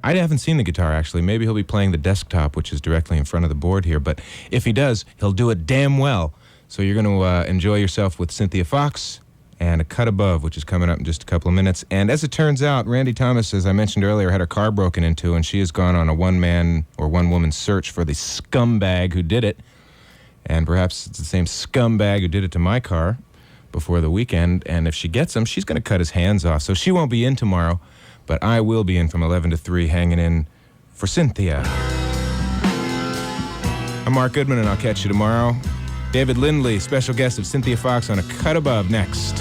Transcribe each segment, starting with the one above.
I haven't seen the guitar, actually. Maybe he'll be playing the desktop, which is directly in front of the board here. But if he does, he'll do it damn well. So you're going to enjoy yourself with Cynthia Fox and A Cut Above, which is coming up in just a couple of minutes. And as it turns out, Randy Thomas, as I mentioned earlier, had her car broken into, and she has gone on a one-man or one-woman search for the scumbag who did it. And perhaps it's the same scumbag who did it to my car before the weekend. And if she gets him, she's going to cut his hands off. So she won't be in tomorrow, but I will be in from 11 to 3 hanging in for Cynthia. I'm Mark Goodman, and I'll catch you tomorrow. David Lindley, special guest of Cynthia Fox on A Cut Above next.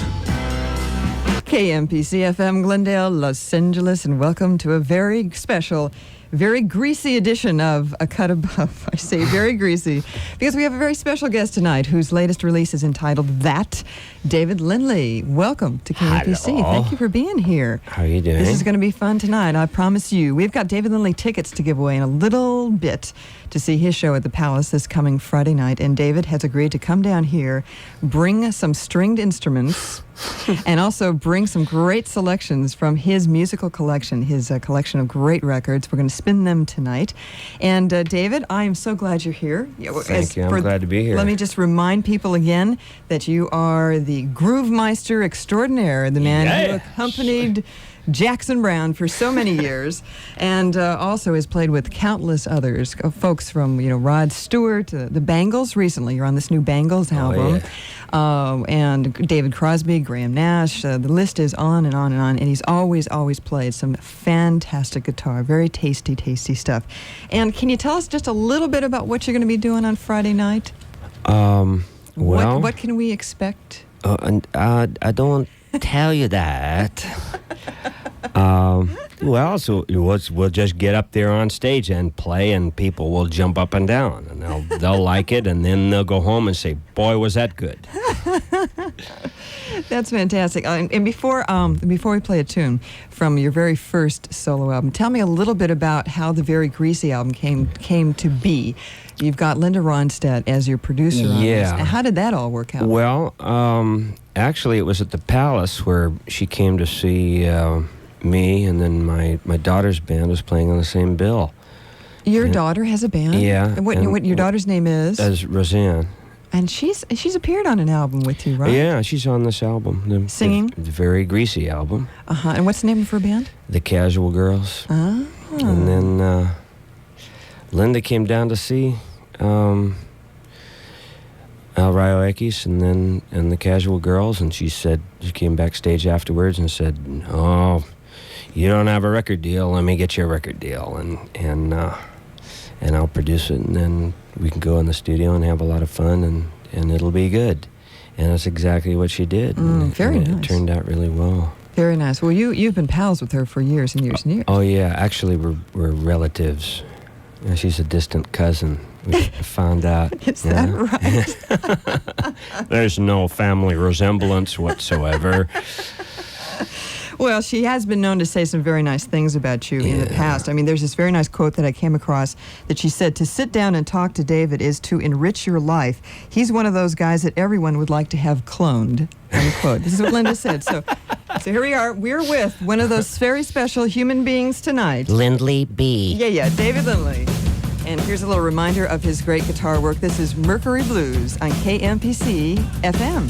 KMPC FM Glendale, Los Angeles, and welcome to a very special, very greasy edition of A Cut Above. I say very greasy because we have a very special guest tonight whose latest release is entitled That, David Lindley. Welcome to KMPC. Hello. Thank you for being here. How are you doing? This is going to be fun tonight, I promise you. We've got David Lindley tickets to give away in a little bit to see his show at the Palace this coming Friday night, and David has agreed to come down here, bring some stringed instruments, and also bring some great selections from his musical collection, his collection of great records. We're going to spin them tonight. And David, I am so glad you're here. Thank you. I'm glad to be here. Let me just remind people again that you are the Groove Meister extraordinaire, the man who accompanied Jackson Browne for so many years, and also has played with countless others, folks from Rod Stewart, the Bangles recently. You're on this new Bangles album. And David Crosby, Graham Nash, the list is on and on and on, and he's always played some fantastic guitar, very tasty stuff. And can you tell us just a little bit about what you're going to be doing on Friday night? What can we expect? I don't tell you that. So we'll just get up there on stage and play, and people will jump up and down, and they'll like it, and then they'll go home and say, "Boy, was that good." That's fantastic. And before we play a tune from your very first solo album, tell me a little bit about how the Very Greasy album came to be. You've got Linda Ronstadt as your producer on this. How did that all work out? Well, actually, it was at the Palace where she came to see me, and then my daughter's band was playing on the same bill. Your daughter has a band? Yeah. And what your daughter's name is? As Roseanne. And she's appeared on an album with you, right? Yeah, she's on this album. Singing? The Very Greasy album. Uh-huh. And what's the name of her band? The Casual Girls. Oh. And then Linda came down to see Rayo-X and the Casual Girls, and she came backstage afterwards and said, "Oh, you don't have a record deal. Let me get you a record deal, and I'll produce it, and then we can go in the studio and have a lot of fun, and it'll be good." And that's exactly what she did. Very nice. It turned out really well. Very nice. Well, you've been pals with her for years and years and years. Oh yeah, actually we're relatives. She's a distant cousin. We found out. Is that right? There's no family resemblance whatsoever. Well, she has been known to say some very nice things about you in the past. I mean, there's this very nice quote that I came across that she said, "To sit down and talk to David is to enrich your life. He's one of those guys that everyone would like to have cloned." Unquote. This is what Linda said. So here we are. We're with one of those very special human beings tonight. Lindley B. Yeah, David Lindley. And here's a little reminder of his great guitar work. This is Mercury Blues on KMPC FM.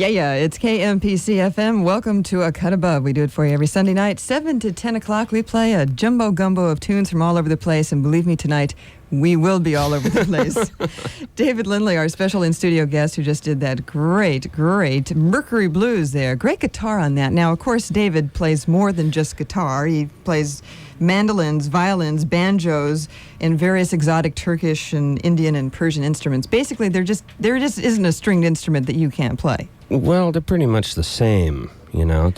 Yeah. It's KMPC FM. Welcome to A Cut Above. We do it for you every Sunday night, 7 to 10 o'clock. We play a jumbo gumbo of tunes from all over the place. And believe me, tonight, we will be all over the place. David Lindley, our special in-studio guest, who just did that great Mercury Blues there. Great guitar on that. Now, of course, David plays more than just guitar. He plays mandolins, violins, banjos, and various exotic Turkish and Indian and Persian instruments. Basically, there just isn't a stringed instrument that you can't play. Well, they're pretty much the same, you know.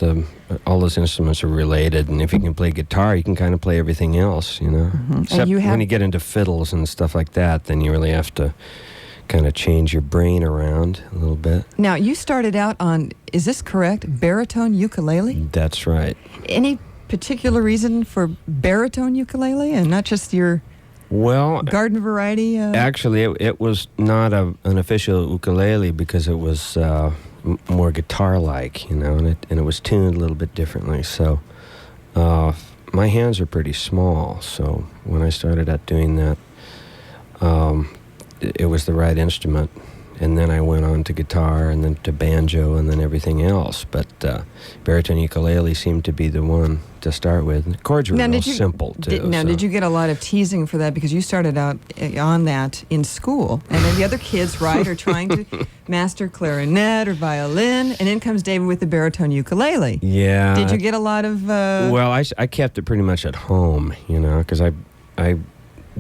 All those instruments are related, and if you can play guitar, you can kind of play everything else, you know. Mm-hmm. Except when you get into fiddles and stuff like that, then you really have to kind of change your brain around a little bit. Now, you started out on, is this correct, baritone ukulele? That's right. Any particular reason for baritone ukulele and not just your garden variety? Actually, it was not an official ukulele because it was more guitar-like, you know, and it was tuned a little bit differently. So my hands are pretty small, so when I started out doing that, it was the right instrument. And then I went on to guitar, and then to banjo, and then everything else. But baritone ukulele seemed to be the one to start with. The chords were real simple, too. Did you get a lot of teasing for that? Because you started out on that in school, and then the other kids, right, are trying to master clarinet or violin, and in comes David with the baritone ukulele. Yeah. Did you get a lot of... Well, I kept it pretty much at home, you know, because I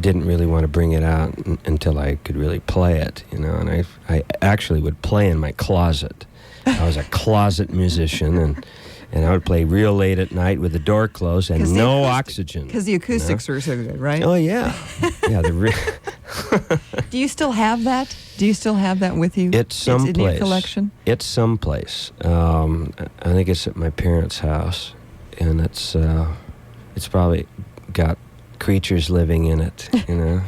didn't really want to bring it out until I could really play it, you know, and I actually would play in my closet. I was a closet musician, and I would play real late at night with the door closed and no oxygen. Because the acoustics were so good, right? Oh, yeah. Yeah. Do you still have that? Do you still have that with you? It's someplace. It's in your collection? It's someplace. I think it's at my parents' house, and it's probably got creatures living in it, you know.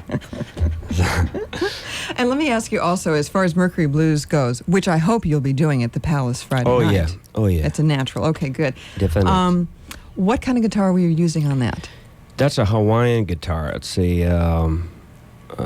And let me ask you also, as far as Mercury Blues goes, which I hope you'll be doing at the Palace Friday night. Oh, yeah. It's a natural. Okay, good. Definitely. What kind of guitar were you using on that? That's a Hawaiian guitar. It's a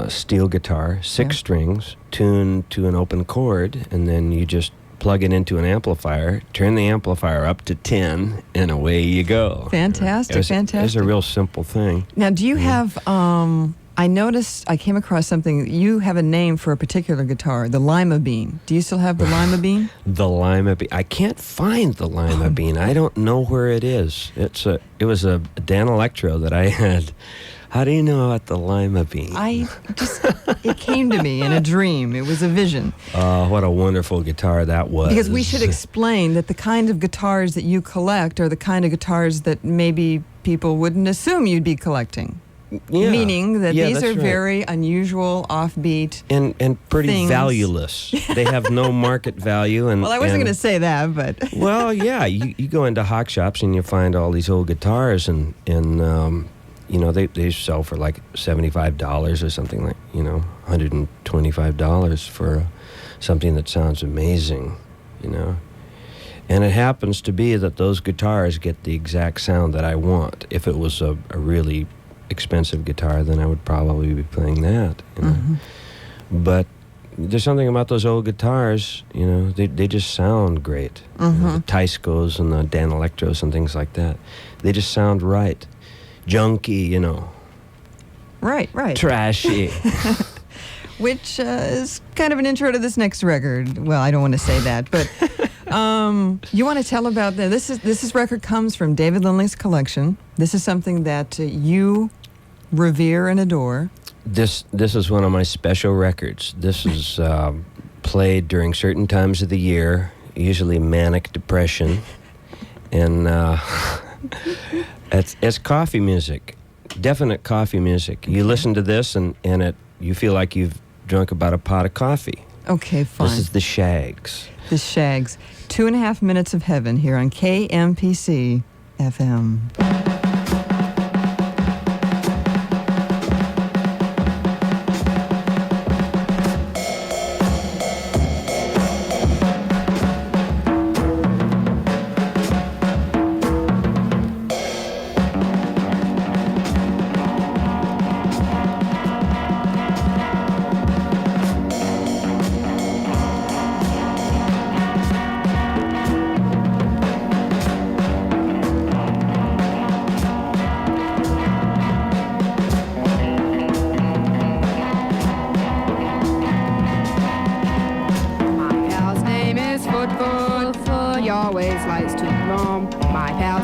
steel guitar, 6 strings, tuned to an open chord, and then you just plug it into an amplifier, turn the amplifier up to 10, and away you go. Fantastic, fantastic. It's a real simple thing. Now, do you have, I came across something, you have a name for a particular guitar, the Lima Bean. Do you still have the Lima Bean? The Lima Bean. I can't find the Lima Bean. I don't know where it is. It was a Dan Electro that I had. How do you know about the Lima Bean? It came to me in a dream. It was a vision. What a wonderful guitar that was. Because we should explain that the kind of guitars that you collect are the kind of guitars that maybe people wouldn't assume you'd be collecting. Yeah. Meaning that these are right. very unusual, offbeat and pretty things. Valueless. They have no market value. And well, I wasn't going to say that, but... Well, yeah. You go into hock shops and you find all these old guitars and you know, they sell for like $75 or something, like, you know, $125 for something that sounds amazing, you know. And it happens to be that those guitars get the exact sound that I want. If it was a really expensive guitar, then I would probably be playing that, you know. Mm-hmm. But there's something about those old guitars, you know, they just sound great. Mm-hmm. You know, the Teiscos and the Dan Electros and things like that. They just sound right. Junky, you know. Right. Trashy. Which is kind of an intro to this next record. Well, I don't want to say that, but you want to tell about that? This record comes from David Lindley's collection. This is something that you revere and adore. This is one of my special records. This is played during certain times of the year, usually manic depression, and it's coffee music, definite coffee music. You listen to this and you feel like you've drunk about a pot of coffee. Okay, fine. This is the Shags. The Shags. 2.5 minutes of heaven here on KMPC FM.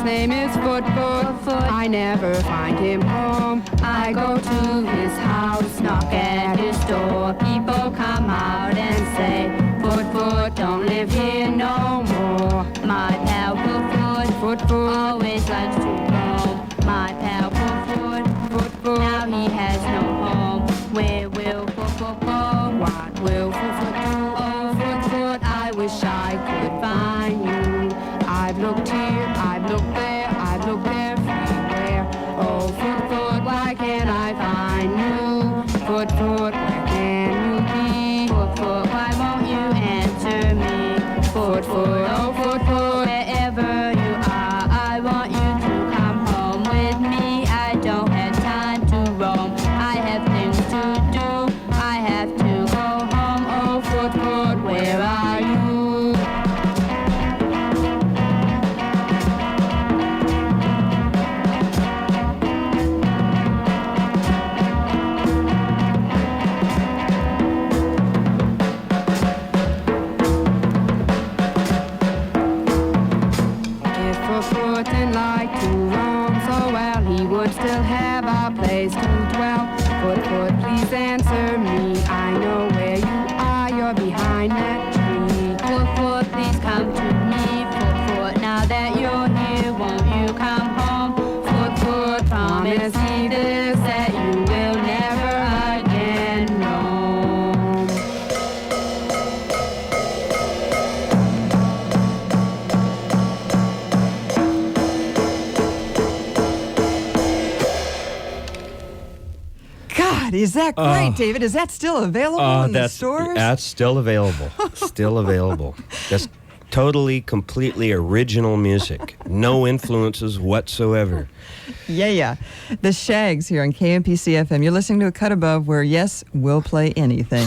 name is Foot. I never find him home. I go to his house, knock at his door. People come out and say, Foot, don't live here no more. My pal Foot, always likes to roam. My pal Foot, now he has no home. Where will Foot go? What will Foot do? Oh, Foot, I wish I could find you. I've looked here, I've looked there, I've looked everywhere. Oh, Foot, why can't I find you? Foot, where can you be? Foot, why won't you answer me? Foot, oh, Foot, wherever you are, I want you to come home with me. I don't have time to roam. I have things to do. I have to go home. Oh, Foot, where are you? Foot and like to roam so well, he would still have a place to dwell. Foot, please answer me. I know where you are, you're behind that tree. Foot, please come to me. Foot, now that you're here, won't you come home? Foot, promise me this, that you will never again roam. God, is that great, David? Is that still available in the stores? That's still available. Still available. That's totally, completely original music. No influences whatsoever. Yeah. The Shags here on KMPC FM. You're listening to A Cut Above, where, yes, we'll play anything.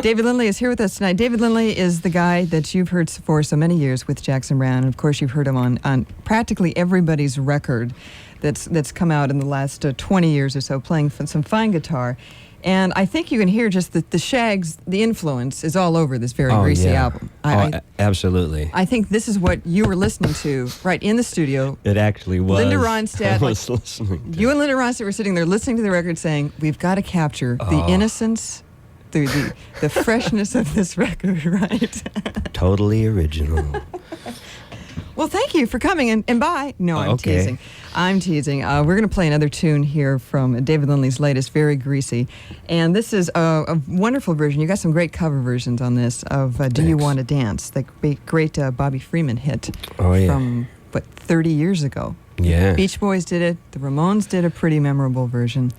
David Lindley is here with us tonight. David Lindley is the guy that you've heard for so many years with Jackson Browne. And, of course, you've heard him on practically everybody's record that's come out in the last 20 years or so, playing some fine guitar. And I think you can hear just the Shags, the influence is all over this Very Greasy album. Absolutely. I think this is what you were listening to right in the studio. It actually was. Linda Ronstadt. I was listening to You and Linda Ronstadt were sitting there listening to the record saying, we've got to capture the innocence, the freshness of this record, right? Totally original. Well, thank you for coming, and bye. No, I'm Okay. teasing. I'm teasing. We're going to play another tune here from David Lindley's latest, Very Greasy. And this is a wonderful version. You got some great cover versions on this of Do You Thanks. Want to Dance, the great Bobby Freeman hit from, 30 years ago. Yeah. Beach Boys did it. The Ramones did a pretty memorable version.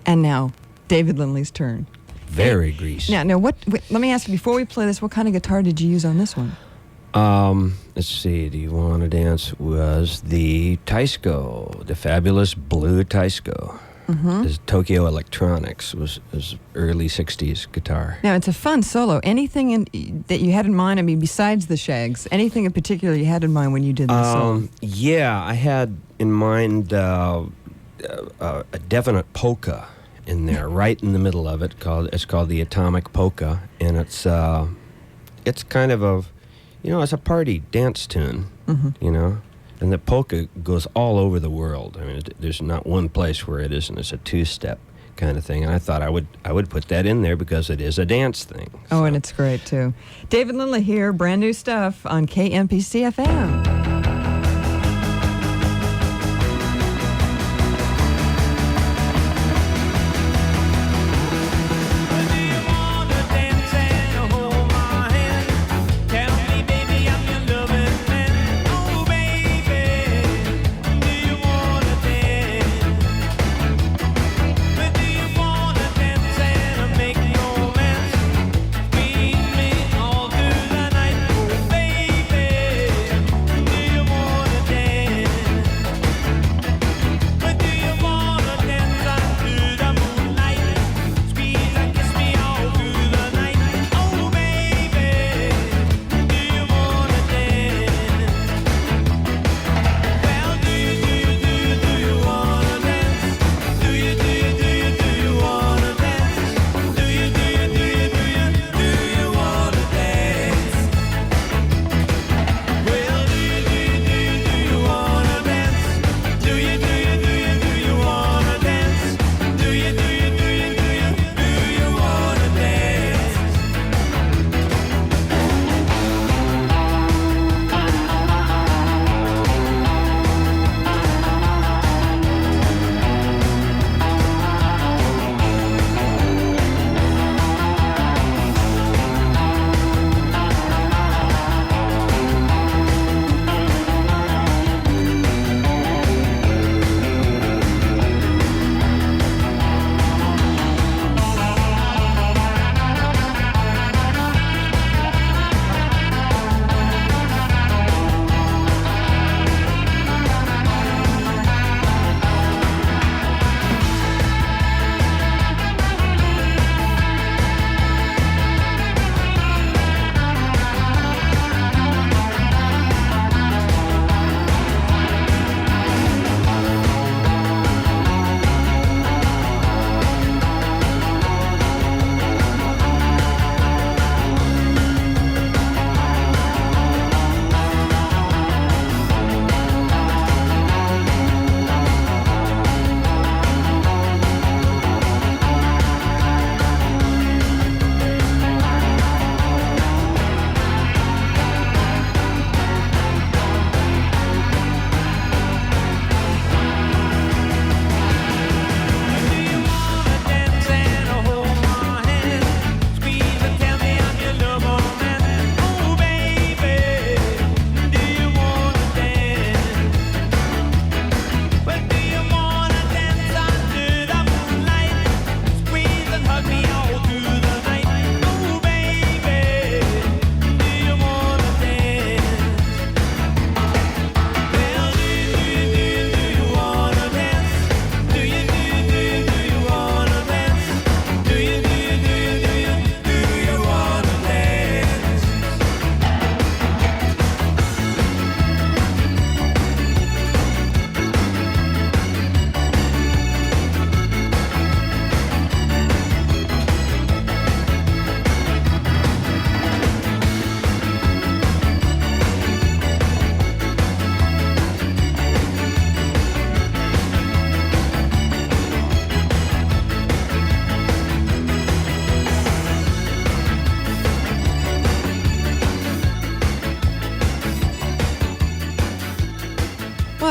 And now, David Lindley's turn. Very greasy. Now, let me ask you, before we play this, what kind of guitar did you use on this one? Let's see. Do You Want to Dance was the Teisco, the fabulous blue Teisco. This Tokyo Electronics was early 60s guitar. Now, it's a fun solo. Anything that you had in mind, I mean, besides the Shags, anything in particular you had in mind when you did this solo? Yeah, I had in mind a definite polka in there, right in the middle of it. It's called the Atomic Polka, and it's kind of it's a party dance tune, and the polka goes all over the world. I mean, there's not one place where it isn't. It's a two-step kind of thing, and I thought I would put that in there because it is a dance thing. Oh, and it's great too. David Lindley here, brand new stuff on KMPC FM. Baby,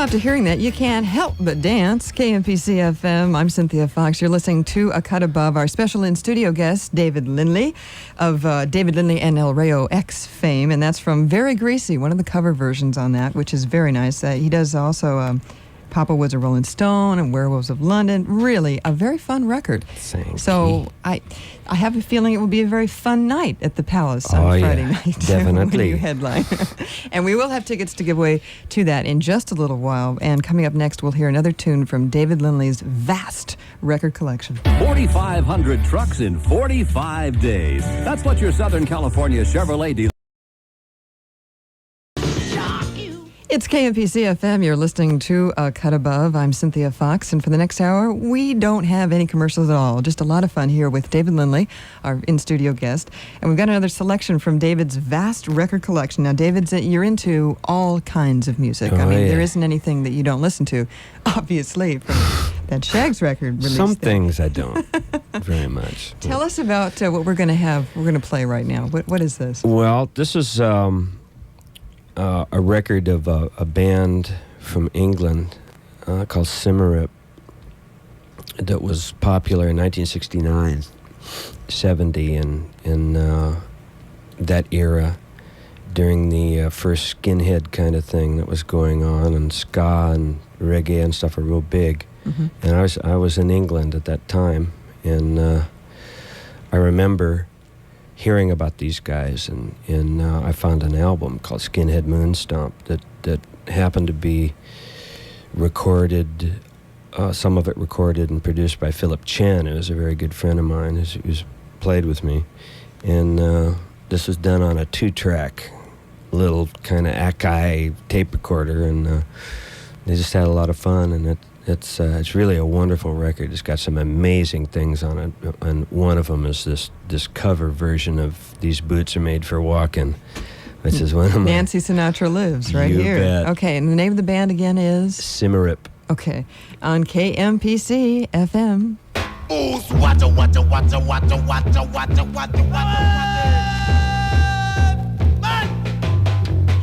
after hearing that, you can't help but dance. KMPC FM, I'm Cynthia Fox. You're listening to A Cut Above. Our special in-studio guest, David Lindley, of David Lindley and El Rayo-X fame, and that's from Very Greasy, one of the cover versions on that, which is very nice. He does also Papa Was a Rolling Stone and Werewolves of London. Really, a very fun record. So I have a feeling it will be a very fun night at the Palace on Friday night. Definitely. When you headline. And we will have tickets to give away to that in just a little while. And coming up next, we'll hear another tune from David Lindley's vast record collection. 4,500 trucks in 45 days. That's what your Southern California Chevrolet dealer. It's KMPC FM. You're listening to Cut Above. I'm Cynthia Fox, and for the next hour, we don't have any commercials at all. Just a lot of fun here with David Lindley, our in-studio guest. And we've got another selection from David's vast record collection. Now, David's, you're into all kinds of music. There isn't anything that you don't listen to, obviously, from that Shags record release. Some things I don't very much. Tell us about what we're going to have. We're going to play right now. What is this? Well, this is a record of a band from England called Simmerip that was popular in 1969, 70, and in that era during the first skinhead kind of thing that was going on, and ska and reggae and stuff were real big. Mm-hmm. And I was in England at that time, and I remember hearing about these guys, and I found an album called Skinhead Moonstomp that happened to be recorded, some of it recorded and produced by Philip Chen, who was a very good friend of mine, who's played with me. And this was done on a 2-track little kind of Akai tape recorder, and they just had a lot of fun, and it's really a wonderful record. It's got some amazing things on it, and one of them is this cover version of These Boots Are Made for Walking, which is one of my... Nancy Sinatra Lives, right You here. bet. Okay, and the name of the band again is? Simmerip. Okay, on KMPC FM. Ooh, water, water, water, water, water, water, water, water.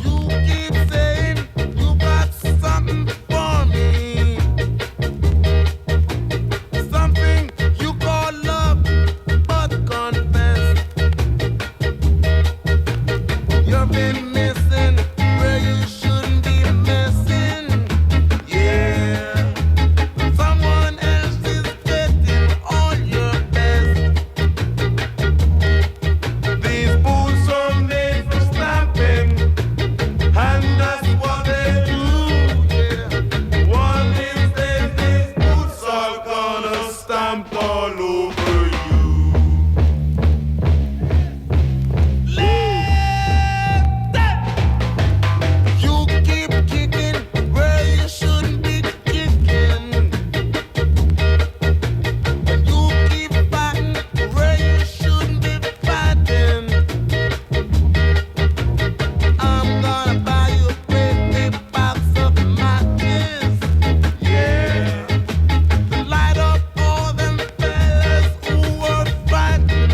You keep saying you got something for me. Something you call love, but confess you've been missing where you shouldn't be missing. Yeah, someone else is getting all your best. These boots are made for stamping, and that's what they do. Yeah, one of these days these boots are gonna stamp all over you. You keep kicking where you shouldn't be kicking. You keep fighting where you shouldn't be fighting. I'm gonna buy you a great big box of matches. Yeah, to light up all them fellas who were fighting.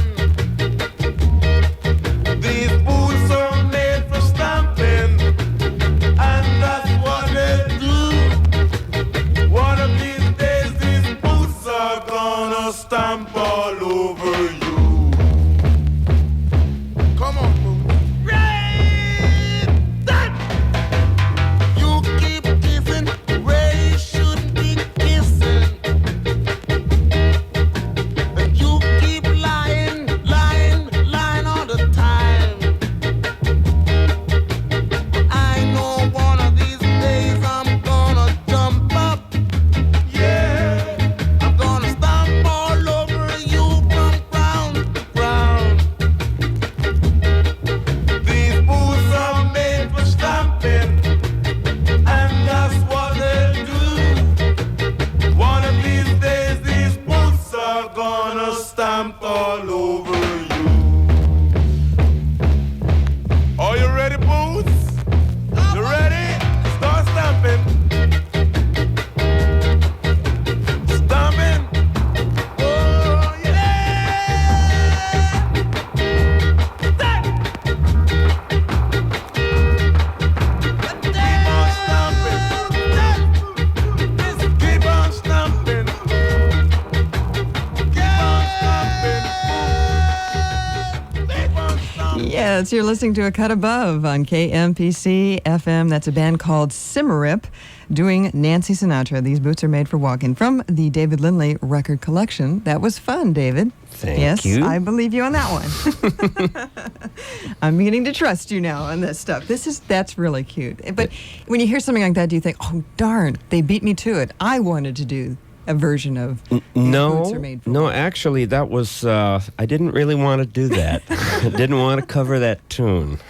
These boots are made for stamping, and that's what they do. One of these days, these boots are gonna stamp all over you. Come on, boots. Right, that. You keep kissing where you shouldn't be kissing, and you keep lying, lying, lying all the time. I know one of these days I'm gonna jump up. Yeah, I'm gonna stomp all over you from ground to ground. These boots are made for stamping, and that's what they do. One of these days these boots are gonna stamp all over you. Are you ready, boots? You ready? Start stamping. Stamping. Oh, yeah. Stamp. Keep on stamping. Stamp. Yes, you're listening to A Cut Above on KMPC FM. That's a band called Cimarip doing Nancy Sinatra. These boots are made for walking from the David Lindley record collection. That was fun, David. Thank you. Yes, I believe you on that one. I'm beginning to trust you now on this stuff. That's really cute. But when you hear something like that, do you think, oh, darn, they beat me to it. I wanted to do a version of Boots Are Made for Walking. Actually, that was, I didn't really want to do that. I didn't want to cover that tune.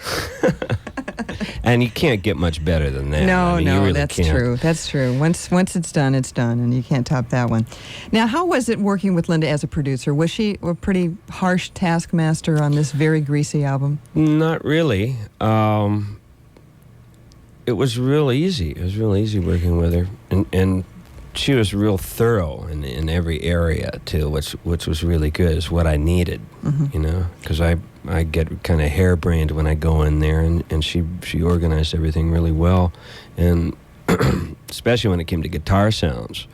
And you can't get much better than that. No, I mean, you really that's can't. true. That's true. Once it's done, and you can't top that one. Now, how was it working with Linda as a producer? Was she a pretty harsh taskmaster on this Very Greasy album? Not really. It was real easy. It was real easy working with her, and she was real thorough in every area too, which was really good. Is what I needed, you know, because I get kind of harebrained when I go in there, and she organized everything really well, and especially when it came to guitar sounds,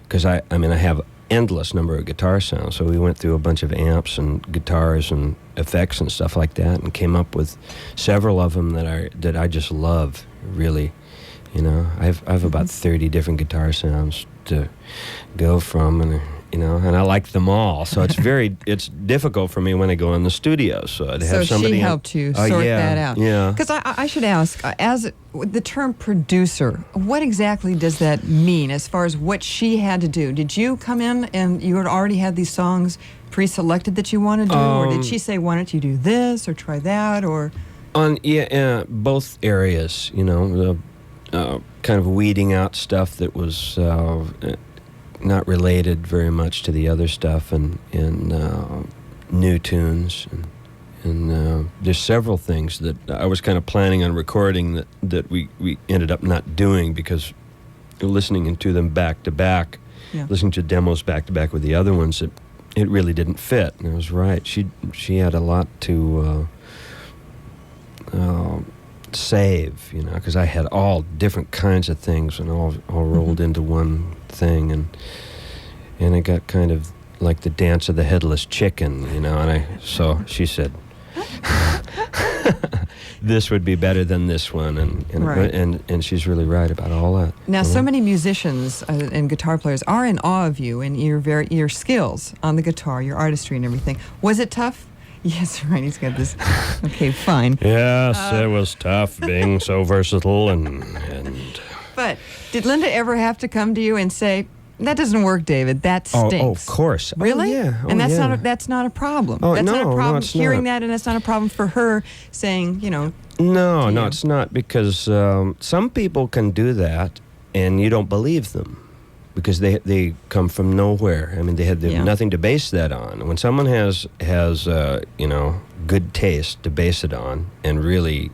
because I have endless number of guitar sounds, so we went through a bunch of amps and guitars and effects and stuff like that, and came up with several of them that I just love, really. You know, I have about 30 different guitar sounds to go from, and and I like them all. So it's difficult for me when I go in the studio. So I'd have somebody. So she helped you sort that out. Yeah. Because I should ask, as the term producer, what exactly does that mean as far as what she had to do? Did you come in and you had already had these songs pre-selected that you want to do, or did she say, "Why don't you do this or try that?" Or both areas. You know, kind of weeding out stuff that was not related very much to the other stuff, and new tunes, and there's several things that I was kind of planning on recording that we ended up not doing because listening to them back to back, listening to demos back to back with the other ones, it really didn't fit. And I was right. She had a lot to save, because I had all different kinds of things and all rolled into one thing, and it got kind of like the dance of the headless chicken, so she said this would be better than this one, and she's really right about all that. Now, so many musicians and guitar players are in awe of you and your skills on the guitar, your artistry and everything. Was it tough? Yes, right. He's got this. Okay, fine. Yes, it was tough being so versatile and. But did Linda ever have to come to you and say, "That doesn't work, David. That stinks"? Oh, of course. Really? Oh, yeah. And that's not a problem. Oh, that's no, not a problem. it's Hearing not. that, and that's not a problem for her saying, No, it's not, because some people can do that, and you don't believe them. Because they come from nowhere. I mean, they have nothing to base that on. When someone has good taste to base it on, and really,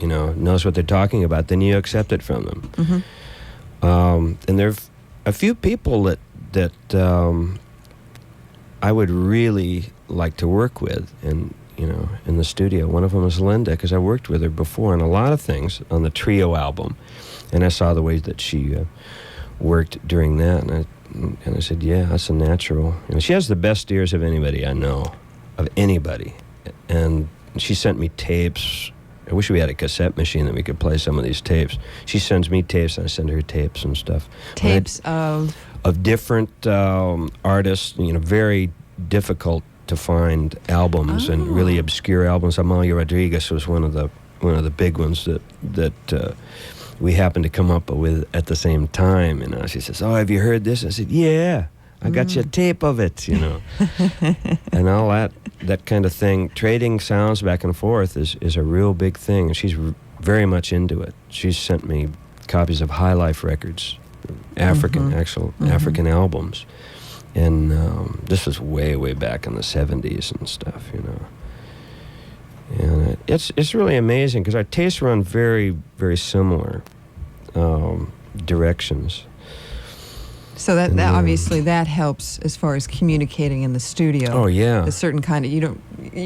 knows what they're talking about, then you accept it from them. Mm-hmm. And there are a few people that I would really like to work with, and in the studio. One of them was Linda, because I worked with her before on a lot of things on the Trio album, and I saw the ways that she worked during that, and I said, yeah, that's a natural. And she has the best ears of anybody I know, of anybody. And she sent me tapes. I wish we had a cassette machine that we could play some of these tapes. She sends me tapes, and I send her tapes and stuff. Tapes of different artists. Very difficult to find albums, and really obscure albums. Amalia Rodriguez was one of the big ones that we happened to come up with at the same time. She says, "Oh, have you heard this?" I said, "Yeah, I got you a tape of it," and all that kind of thing. Trading sounds back and forth is a real big thing, and she's very much into it. She's sent me copies of High Life records, African albums, and this was way back in the 70s and stuff, And it's really amazing, because our tastes run very, very similar directions. So that obviously that helps as far as communicating in the studio. Oh yeah. A certain kind of you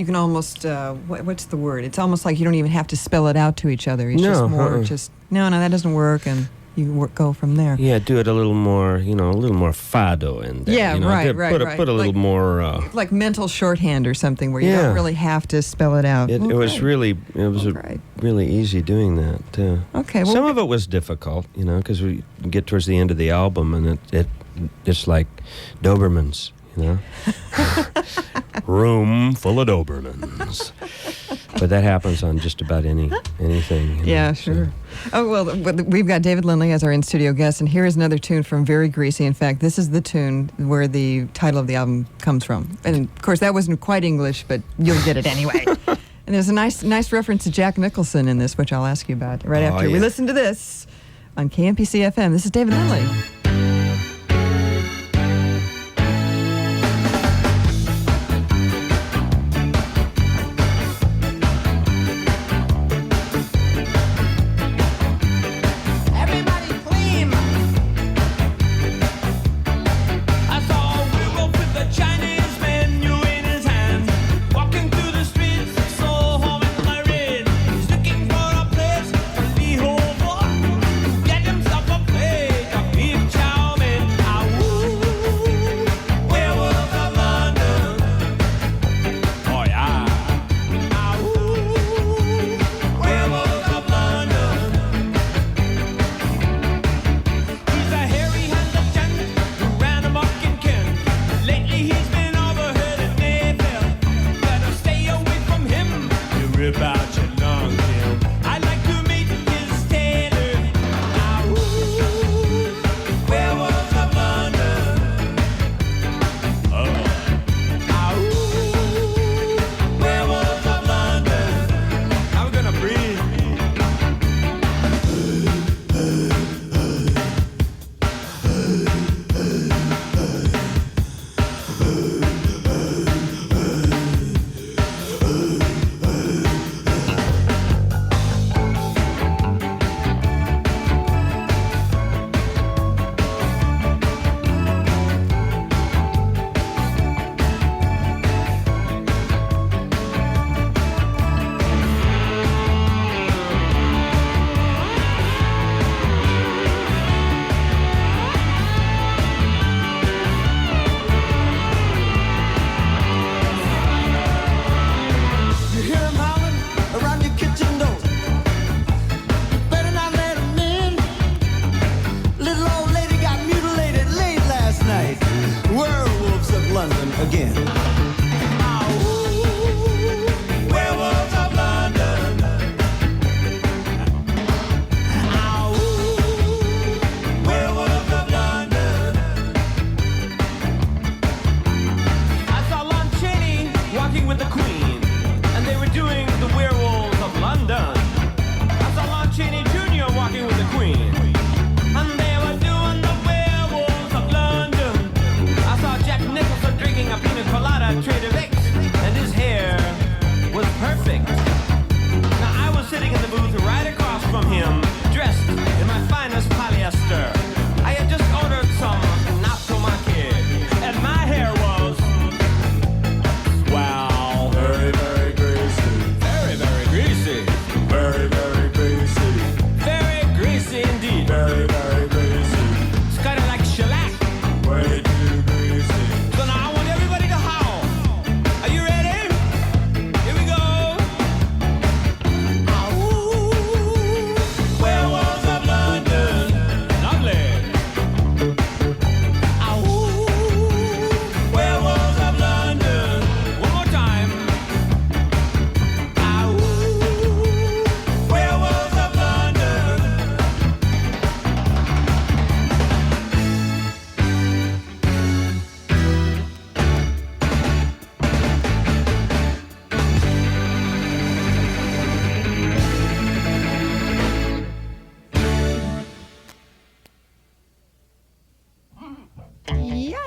can almost what's the word? It's almost like you don't even have to spell it out to each other. It's just more no, that doesn't work, and you go from there. Yeah, do it a little more, a little more fado in there. Yeah, right. Put a little more. Like mental shorthand or something where you don't really have to spell it out. It was really really easy doing that too. Okay. Well, some of it was difficult, because we get towards the end of the album and it's like Dobermans, room full of Dobermans. But that happens on just about anything. Yeah, sure. So. Oh, well, we've got David Lindley as our in-studio guest, and here is another tune from Very Greasy. In fact, this is the tune where the title of the album comes from. And, of course, that wasn't quite English, but you'll get it anyway. And there's a nice reference to Jack Nicholson in this, which I'll ask you about right after we listen to this on KMPC FM. This is David Lindley.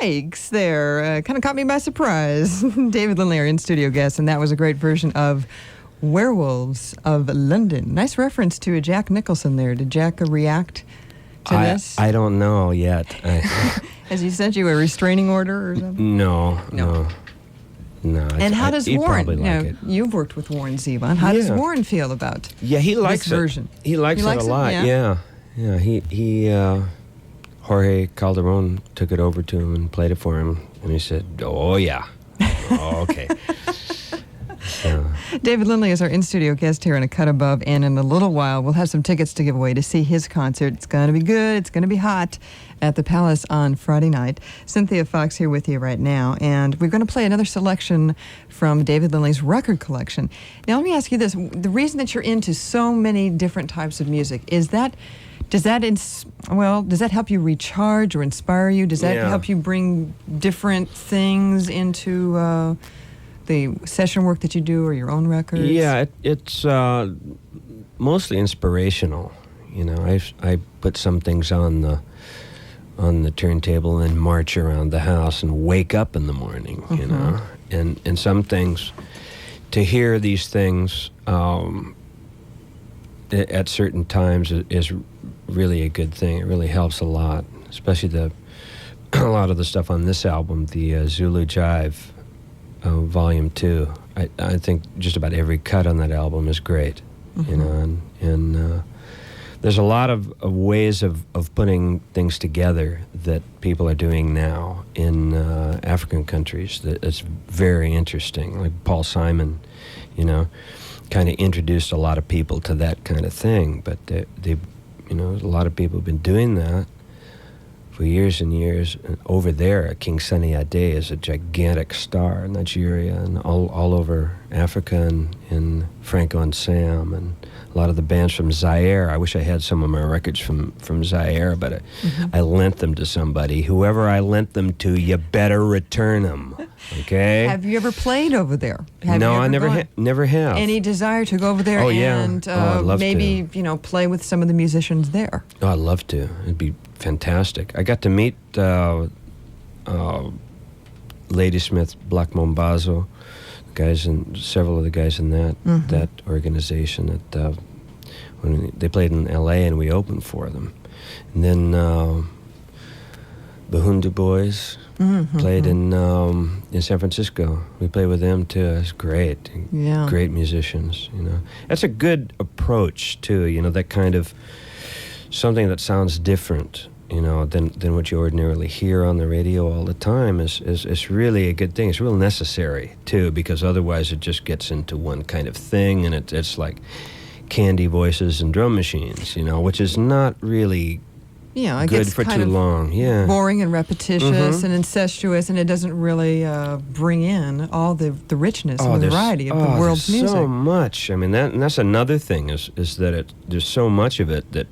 Yikes there. Kind of caught me by surprise. David Lindley, our in-studio guest, and that was a great version of Werewolves of London. Nice reference to a Jack Nicholson there. Did Jack react to this? I don't know yet. Has he sent you a restraining order or something? No. And how does Warren? Like you've worked with Warren Zevon. How does Warren feel about he likes this version? He likes it a lot. Yeah. Yeah, Jorge Calderon took it over to him and played it for him, and he said, "Oh yeah, oh, okay." So, David Lindley is our in-studio guest here in A Cut Above, and in a little while we'll have some tickets to give away to see his concert. It's going to be good. It's going to be hot at the Palace on Friday night. Cynthia Fox here with you right now, and we're going to play another selection from David Lindley's record collection. Now, let me ask you this. The reason that you're into so many different types of music, does that help you recharge or inspire you? Does that help you bring different things into the session work that you do or your own records? Yeah, it's mostly inspirational. You know, I put some things on the turntable and march around the house and wake up in the morning. You know, and some things, to hear these things at certain times is really a good thing. It really helps a lot, especially a lot of the stuff on this album, the Zulu Jive. Volume 2. I think just about every cut on that album is great, you know, and there's a lot of ways of putting things together that people are doing now in African countries that's very interesting. Like Paul Simon, you know, kind of introduced a lot of people to that kind of thing, but they you know, a lot of people have been doing that for years and years. And over there, King Sunny Ade is a gigantic star in Nigeria and all over Africa, and Franco and Sam, and a lot of the bands from Zaire. I wish I had some of my records from Zaire, but I lent them to somebody. Whoever I lent them to, you better return them. Okay? Have you ever played over there? No, I never have. Any desire to go over there and I'd love maybe to. You know, play with some of the musicians there? Oh, I'd love to. It'd be fantastic. I got to meet Ladysmith, Black Mombazo, guys, and several of the guys in that organization. That when they played in L.A. and we opened for them, and then the Hundu Boys played in San Francisco. We played with them too. It's great. Yeah. Great musicians. You know, that's a good approach too. You know, that kind of something that sounds different, you know, than what you ordinarily hear on the radio all the time is really a good thing. It's real necessary too, because otherwise it just gets into one kind of thing, and it's like candy voices and drum machines, you know, which is not really it good gets for kind too of long. Yeah, boring and repetitious and incestuous, and it doesn't really bring in all the richness and the variety of the world's there's music. so much. I mean, that's another thing is that there's so much of it that,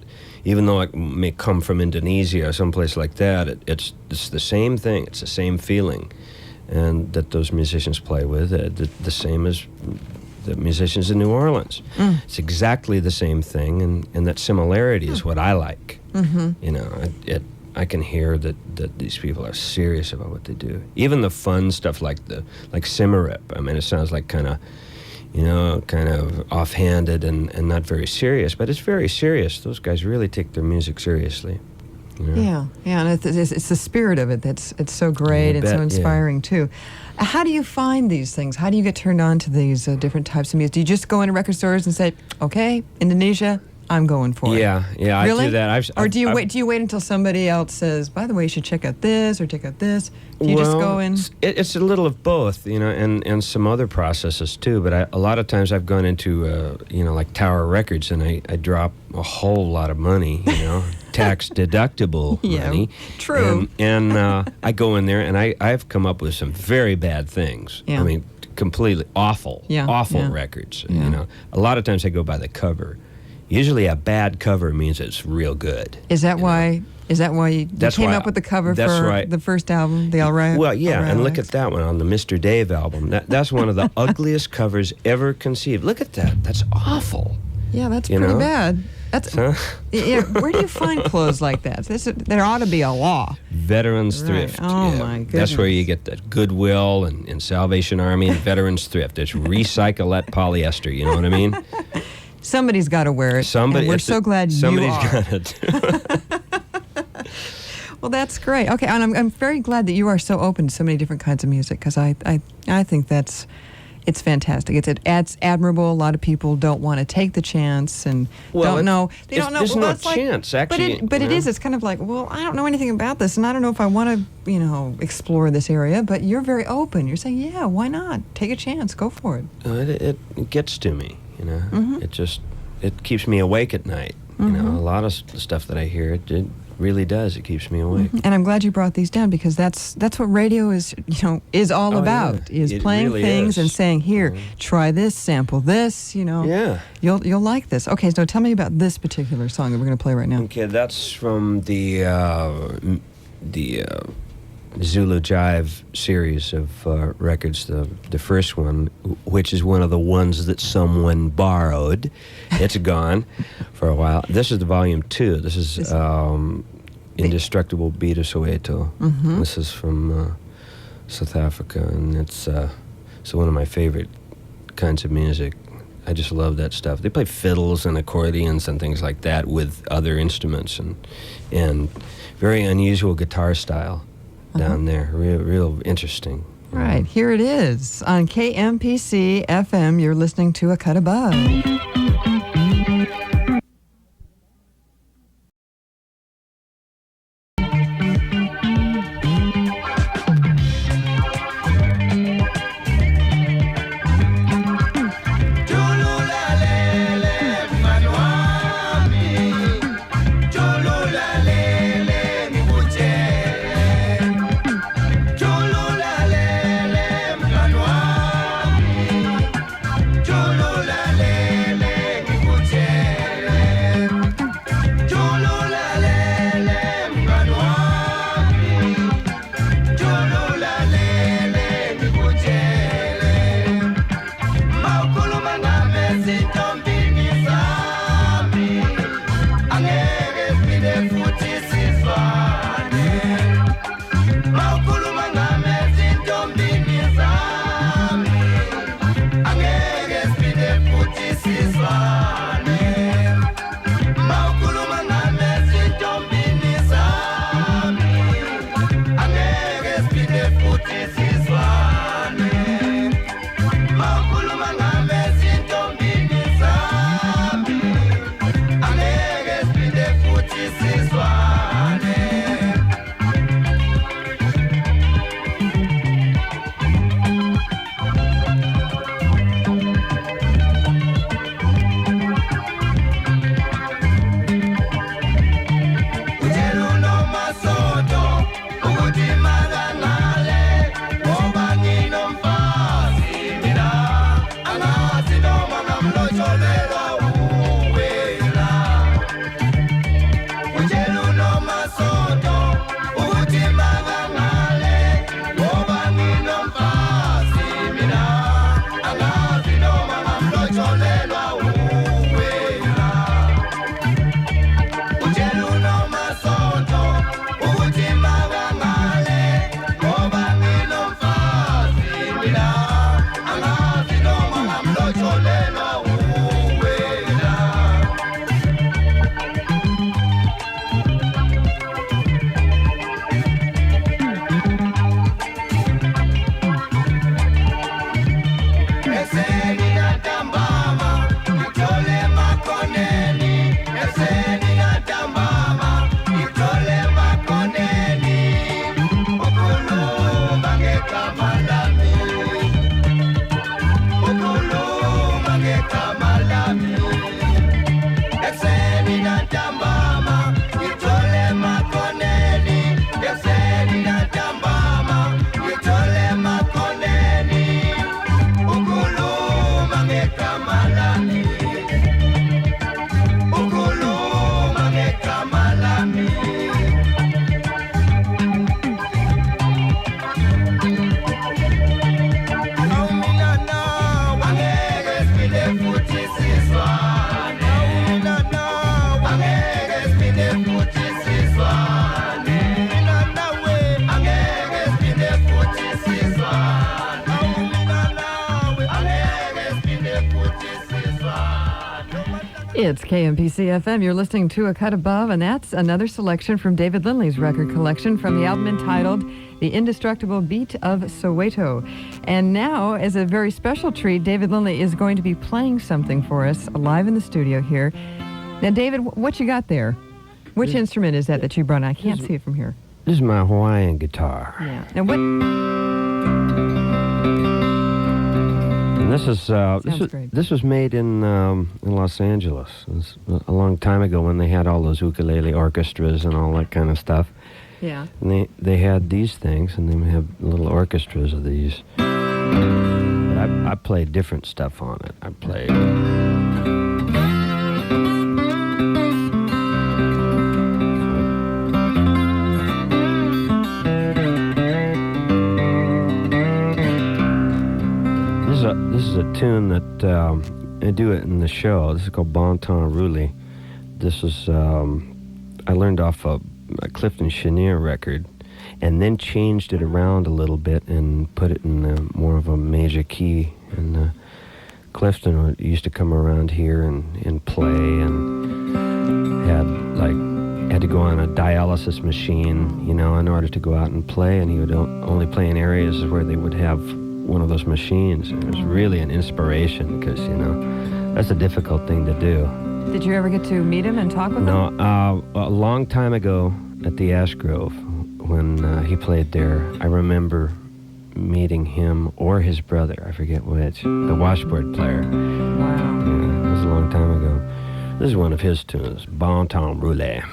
even though it may come from Indonesia or someplace like that, it's the same thing. It's the same feeling, and that those musicians play with the same as the musicians in New Orleans. It's exactly the same thing, and that similarity is what I like. You know, I can hear that these people are serious about what they do. Even the fun stuff like Simmerip. I mean, it sounds like kind of offhanded and not very serious, but it's very serious. Those guys really take their music seriously. You know? Yeah, and it's the spirit of it it's so great and so inspiring too. How do you find these things? How do you get turned on to these different types of music? Do you just go into record stores and say, "Okay, Indonesia, I'm going for it"? Yeah, really? I do that. Or do you wait? Do you wait until somebody else says, "By the way, you should check out this or check out this"? Do you just go in? It's a little of both, you know, and some other processes too. But a lot of times I've gone into, like Tower Records, and I drop a whole lot of money, you know, tax deductible money. True. And I go in there, and I've come up with some very bad things. Yeah. I mean, completely awful records. Yeah. You know, a lot of times I go by the cover. Usually a bad cover means it's real good. Is that why? Is that why you came up with the cover for the first album, the Rayo-X? Well, yeah, and look at that one on the Mr. Dave album. That's one of the ugliest covers ever conceived. Look at that. That's awful. Yeah, that's pretty bad. That's yeah. Where do you find clothes like that? There ought to be a law. Veterans Thrift. Oh my goodness. That's where you get the Goodwill and Salvation Army and Veterans Thrift. It's recyclate polyester. You know what I mean? Somebody's got to wear it. And we're so glad you are. Somebody's got to. Well, that's great. Okay, and I'm very glad that you are so open to so many different kinds of music, because I think it's It's fantastic. It's admirable. A lot of people don't want to take the chance and don't know. They don't know. There's well, no it's like, chance, actually. But it is. It's kind of like, well, I don't know anything about this, and I don't know if I want to, explore this area. But you're very open. You're saying, yeah, why not? Take a chance. Go for it. It gets to me, Mm-hmm. It keeps me awake at night. A lot of the stuff that I hear, it really does. It keeps me awake. And I'm glad you brought these down because that's what radio is all about. Yeah. Is It playing really things is. and saying, here, try this, sample this. Yeah. You'll like this. Okay, so tell me about this particular song that we're going to play right now. Okay, that's from the Zulu Jive series of records. The first one, which is one of the ones that someone borrowed. It's gone for a while. This is the volume 2. This is Indestructible Beat of Soweto. Mm-hmm. This is from South Africa, and it's one of my favorite kinds of music. I just love that stuff. They play fiddles and accordions and things like that with other instruments, and very unusual guitar style down there. Real interesting. All right, here it is on KMPC FM. You're listening to A Cut Above. Jolo la le le It's KMPC FM. You're listening to A Cut Above, and that's another selection from David Lindley's record collection from the album entitled The Indestructible Beat of Soweto. And now, as a very special treat, David Lindley is going to be playing something for us live in the studio here. Now, David, what you got there? Which instrument is that you brought? I can't see it from here. This is my Hawaiian guitar. Yeah. Now, what... And this is great. this was made in Los Angeles. It was a long time ago when they had all those ukulele orchestras and all that kind of stuff. Yeah. And they had these things, and they have little orchestras of these. But I played different stuff on it. I played. This is a tune that I do it in the show. This is called Bon Temps Roulé. This is I learned off a Clifton Chenier record, and then changed it around a little bit and put it in more of a major key. And Clifton used to come around here and play, and had to go on a dialysis machine, in order to go out and play. And he would only play in areas where they would have one of those machines. It was really an inspiration because, that's a difficult thing to do. Did you ever get to meet him and talk with him? No, a long time ago at the Ash Grove when he played there, I remember meeting him or his brother, I forget which, the washboard player. Wow. Yeah, it was a long time ago. This is one of his tunes, Bon Temps Roulé.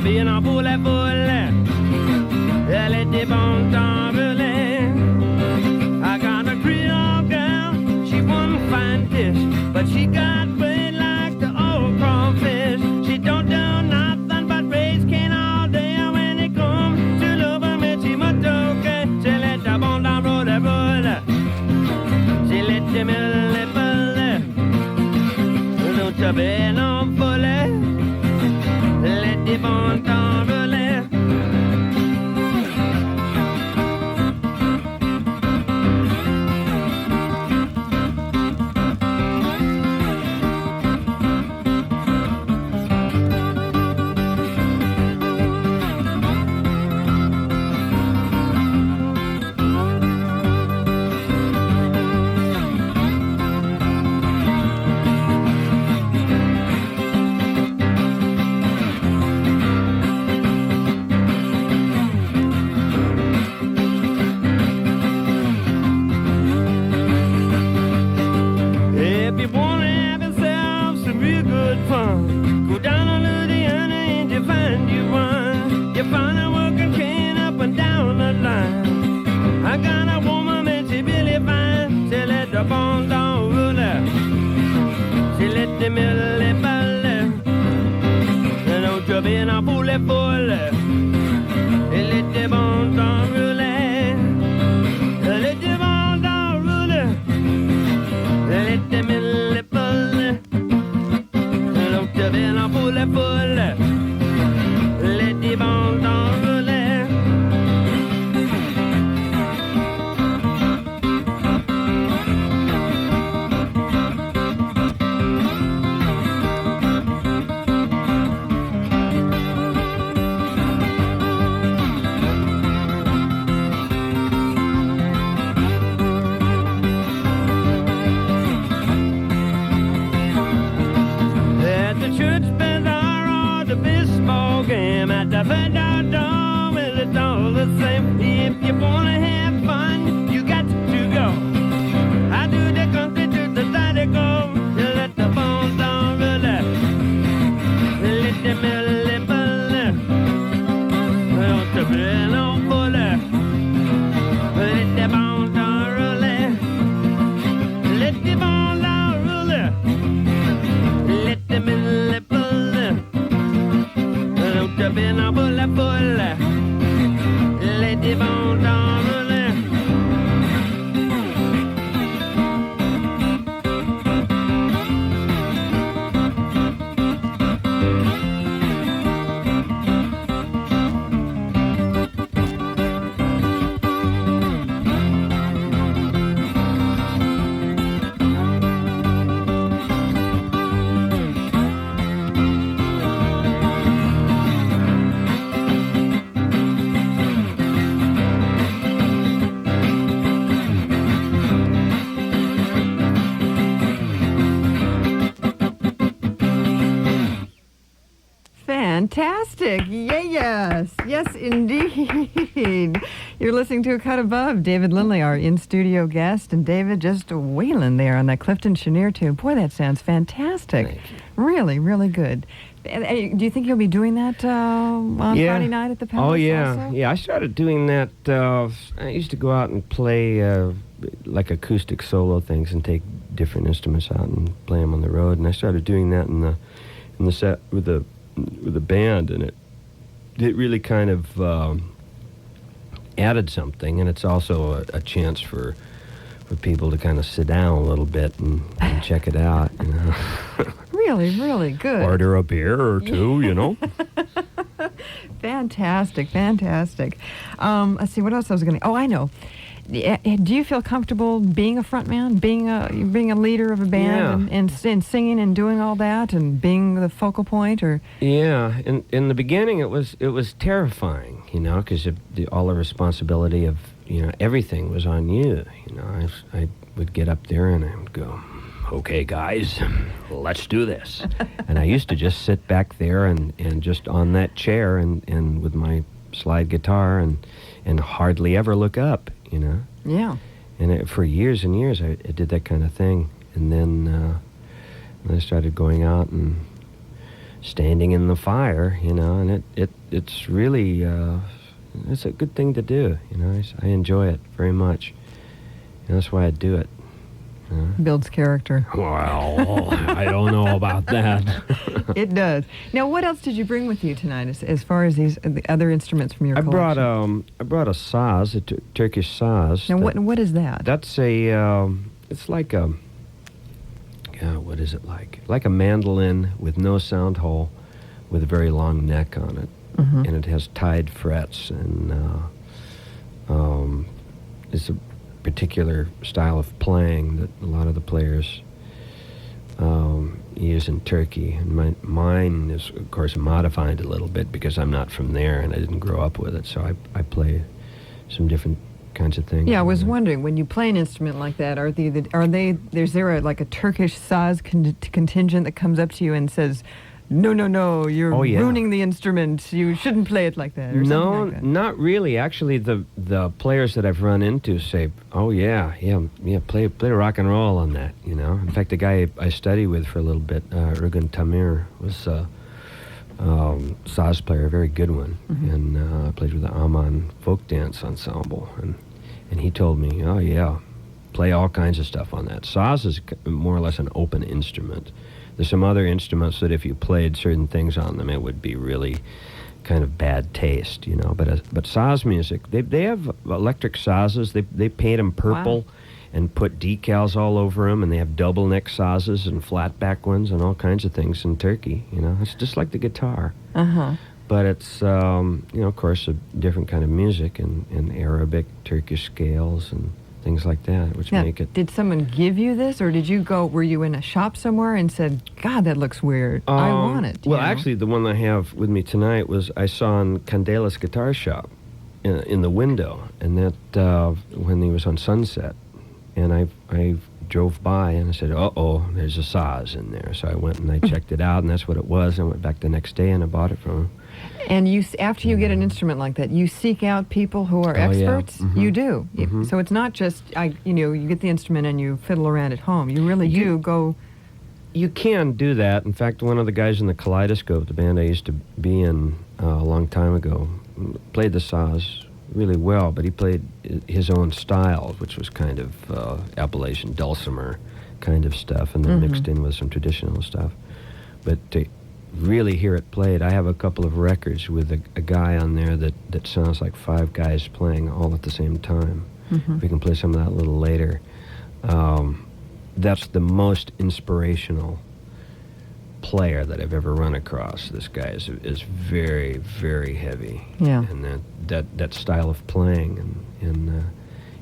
Being a bullet, let the bon temps roulé. I got a Creole girl, she wouldn't find dish, but she got weight like the old crawfish. She don't do nothing but raise cane all day. When it comes to loving me, she must okay. She let the bon temps roulé. She let the middle bullet. Don't you be no bullet. Let the bon temps roulé. on, darling. Fantastic. Yes. Yes, indeed. You're listening to A Cut Above. David Lindley, our in-studio guest. And David, just wailing there on that Clifton Chenier tune. Boy, that sounds fantastic. Thank you. Really, really good. Do you think you'll be doing that on Friday night at the Palace? Oh, yeah. also? Yeah, I started doing that. I used to go out and play like acoustic solo things and take different instruments out and play them on the road. And I started doing that in the set with the band, and it really kind of added something, and it's also a chance for people to kind of sit down a little bit and check it out, you know. Really, really good. Order a beer or two, you know. Fantastic. Let's see, what else I was going to... Oh, I know. Do you feel comfortable being a frontman, being a leader of a band, and singing and doing all that, and being the focal point, or? Yeah, in the beginning it was terrifying, you know, because all the responsibility of, you know, everything was on you. You know, I would get up there and I would go, "Okay, guys, let's do this." And I used to just sit back there and just on that chair and with my slide guitar and hardly ever look up. You know? Yeah. And for years and years, I did that kind of thing. And then I started going out and standing in the fire, you know, and it's really, it's a good thing to do, you know. I enjoy it very much. And that's why I do it. You know? Builds character. Well, I don't know about that. It does. Now, what else did you bring with you tonight, as far as the other instruments from your collection? I brought a saz, Turkish saz. Now, what is that? That's it's like a, what is it like? Like a mandolin with no sound hole, with a very long neck on it, and it has tied frets, and it's a particular style of playing that a lot of the players use in Turkey, and mine is, of course, modified a little bit because I'm not from there and I didn't grow up with it, so I play some different kinds of things. Yeah, I was wondering, when you play an instrument like that, is there like a Turkish saz contingent that comes up to you and says, No, you're ruining the instrument. You shouldn't play it like that. Or no, like that. Not really. Actually, the players that I've run into say, "Oh yeah, play rock and roll on that." You know. In fact, the guy I studied with for a little bit, Ergun Tamir, was a saz player, a very good one, and I played with the Aman Folk Dance Ensemble, and he told me, "Oh yeah, play all kinds of stuff on that." Saz is more or less an open instrument. There's some other instruments that if you played certain things on them, it would be really kind of bad taste, you know. But saz music, they have electric sazes. They paint them purple and put decals all over them, and they have double neck sazes and flat back ones and all kinds of things in Turkey. You know, it's just like the guitar. But it's you know, of course, a different kind of music and Arabic, Turkish scales and things like that, which make it... Did someone give you this, or were you in a shop somewhere and said, "God, that looks weird, I want it"? Well, actually, the one I have with me tonight I saw in Candela's guitar shop in the window, and that when he was on Sunset, and I drove by and I said, "Uh-oh, there's a saz in there." So I went and I checked it out, and that's what it was. I went back the next day and I bought it from him. And after you get an instrument like that, you seek out people who are experts. Yeah. You do. So it's not just you get the instrument and you fiddle around at home. You really do go. You can do that. In fact, one of the guys in the Kaleidoscope, the band I used to be in a long time ago, played the saz really well, but he played his own style, which was kind of Appalachian dulcimer kind of stuff, and then mixed in with some traditional stuff. But really hear it played. I have a couple of records with a guy on there that sounds like 5 guys playing all at the same time. We can play some of that a little later. That's the most inspirational player that I've ever run across. This guy is very, very heavy. Yeah. And that style of playing, and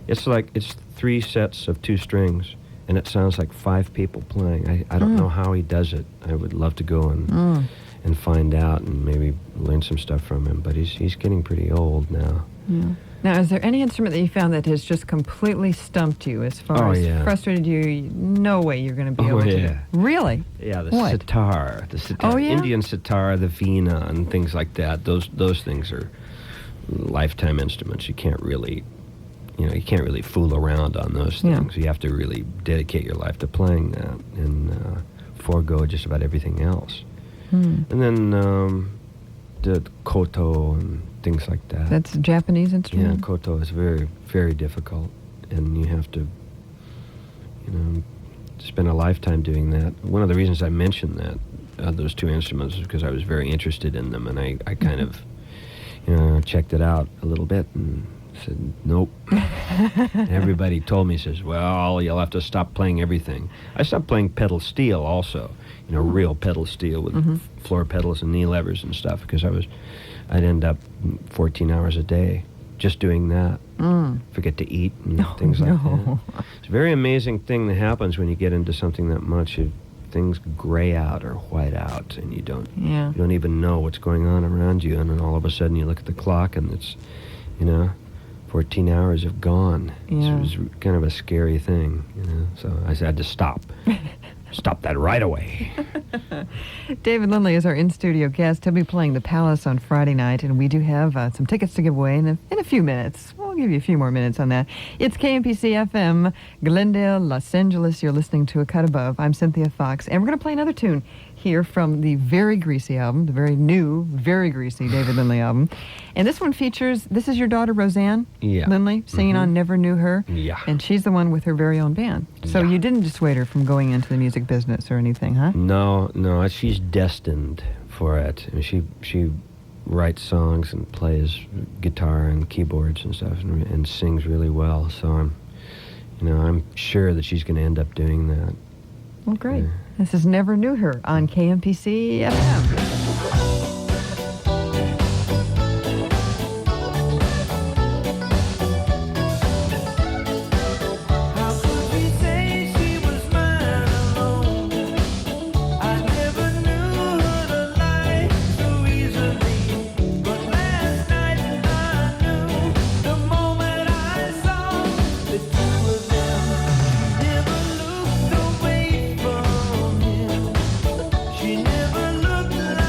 it's like it's 3 sets of 2 strings, and it sounds like 5 people playing. I don't know how he does it. I would love to go and find out and maybe learn some stuff from him. But he's getting pretty old now. Yeah. Now, is there any instrument that you found that has just completely stumped you as far as frustrated you? No way you're going to be able to do. Really? Yeah, the What? sitar, Oh, yeah? Indian sitar, the veena, and things like that. Those things are lifetime instruments. You can't really fool around on those things. You have to really dedicate your life to playing that and forego just about everything else. And then the koto and things like that. That's a Japanese instrument? Yeah, koto is very, very difficult, and you have to, spend a lifetime doing that. One of the reasons I mentioned that, those 2 instruments, is because I was very interested in them, and I kind of, checked it out a little bit and said, nope. And everybody told me, says, well, you'll have to stop playing everything. I stopped playing pedal steel also, real pedal steel with floor pedals and knee levers and stuff, because I'd end up 14 hours a day just doing that. Forget to eat and things like that. It's a very amazing thing that happens when you get into something that much. Things gray out or white out, and you don't even know what's going on around you, and then all of a sudden you look at the clock and it's 14 hours have gone. Yeah. So it was kind of a scary thing, so I had to stop. Stop that right away. David Lindley is our in-studio guest. He'll be playing the Palace on Friday night, and we do have some tickets to give away in a few minutes. We'll give you a few more minutes on that. It's KMPC FM, Glendale, Los Angeles. You're listening to A Cut Above. I'm Cynthia Fox, and we're going to play another tune here from the Very Greasy album, the very new, Very Greasy David Lindley album. And this one features, this is your daughter, Roseanne Lindley, singing on Never Knew Her. Yeah. And she's the one with her very own band. So you didn't dissuade her from going into the music business or anything, huh? No, she's destined for it. I mean, she writes songs and plays guitar and keyboards and stuff and sings really well. So I'm sure that she's going to end up doing that. Well, great. This is Never Knew Her on KMPC FM. She never looked like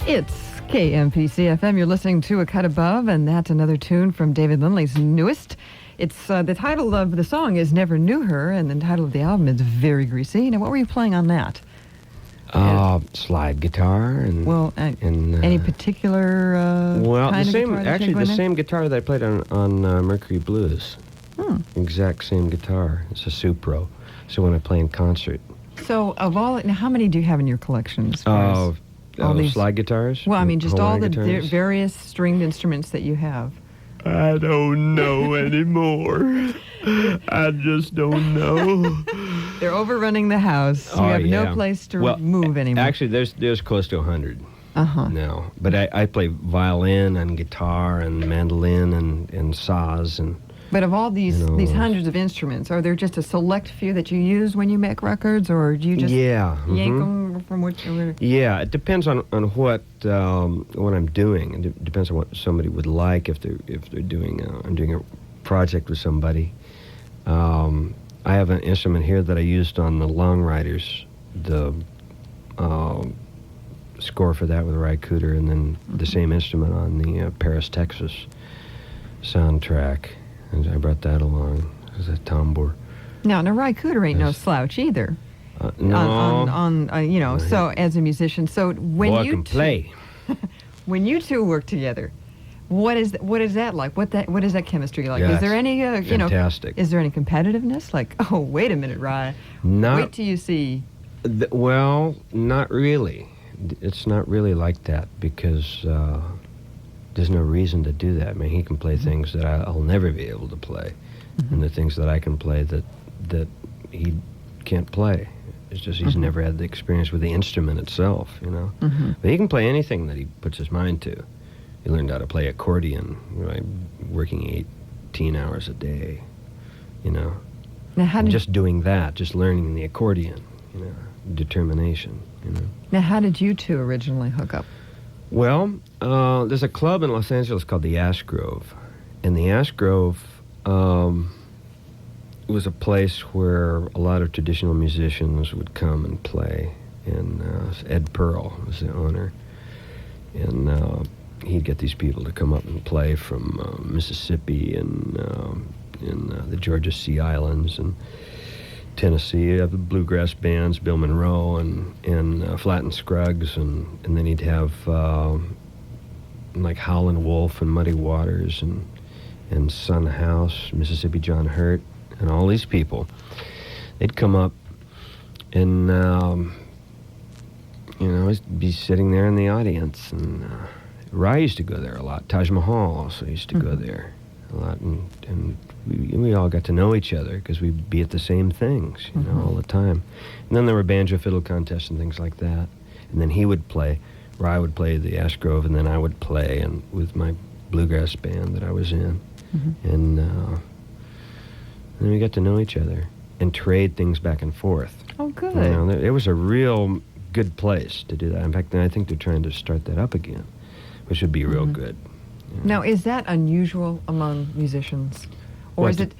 It's KMPC FM. You're listening to A Cut Above, and that's another tune from David Lindley's newest. It's the title of the song is Never Knew Her, and the title of the album is Very Greasy. Now, what were you playing on that? Slide guitar and any particular kind of guitar that the same guitar that I played on Mercury Blues. Exact same guitar. It's a Supro. So when I play in concert. So now, how many do you have in your collection? As far as all these slide guitars? Well, I mean, just all the guitars? various stringed instruments that you have. I don't know anymore. I just don't know. They're overrunning the house. You have no place to move anymore. Actually, there's close to 100 Uh-huh. now. But I play violin and guitar and mandolin and saz and. But of all these hundreds of instruments, are there just a select few that you use when you make records, or do you just yank them from whichever? Yeah, it depends on what I'm doing. It depends on what somebody would like. If they're doing I'm doing a project with somebody. I have an instrument here that I used on the Long Riders, the score for that with Ry Cooder, and then the same instrument on the Paris, Texas soundtrack. And I brought that along as a tambour. Now Ry Cooder ain't no slouch either. No. So as a musician, so when I you can play. when you two work together, what is that like? What is that chemistry like? Yeah, is there any fantastic. Is there any competitiveness? Like, oh, wait a minute, Ry. Wait till you see. Well, not really. It's not really like that because there's no reason to do that. I mean, he can play things that I'll never be able to play, and the things that I can play that he can't play. It's just he's never had the experience with the instrument itself, But he can play anything that he puts his mind to. He learned how to play accordion, working 18 hours a day, Now, just doing that, just learning the accordion, determination, Now, how did you two originally hook up? Well, there's a club in Los Angeles called the Ash Grove, and the Ash Grove was a place where a lot of traditional musicians would come and play, and Ed Pearl was the owner, and he'd get these people to come up and play from Mississippi and in the Georgia Sea Islands and Tennessee. You have the bluegrass bands, Bill Monroe and Flatt and Scruggs, and then he'd have like Howlin' Wolf and Muddy Waters and Sun House, Mississippi John Hurt, and all these people. They'd come up and I'd be sitting there in the audience, and Ry used to go there a lot. Taj Mahal also used to go there a lot, and we all got to know each other because we'd be at the same things, all the time. And then there were banjo fiddle contests and things like that. And then he would play, Ry would play the Ash Grove, and then I would play and with my bluegrass band that I was in. And then we got to know each other and trade things back and forth. Oh, good. It was a real good place to do that. In fact, I think they're trying to start that up again, which would be real good. Now, is that unusual among musicians, or is it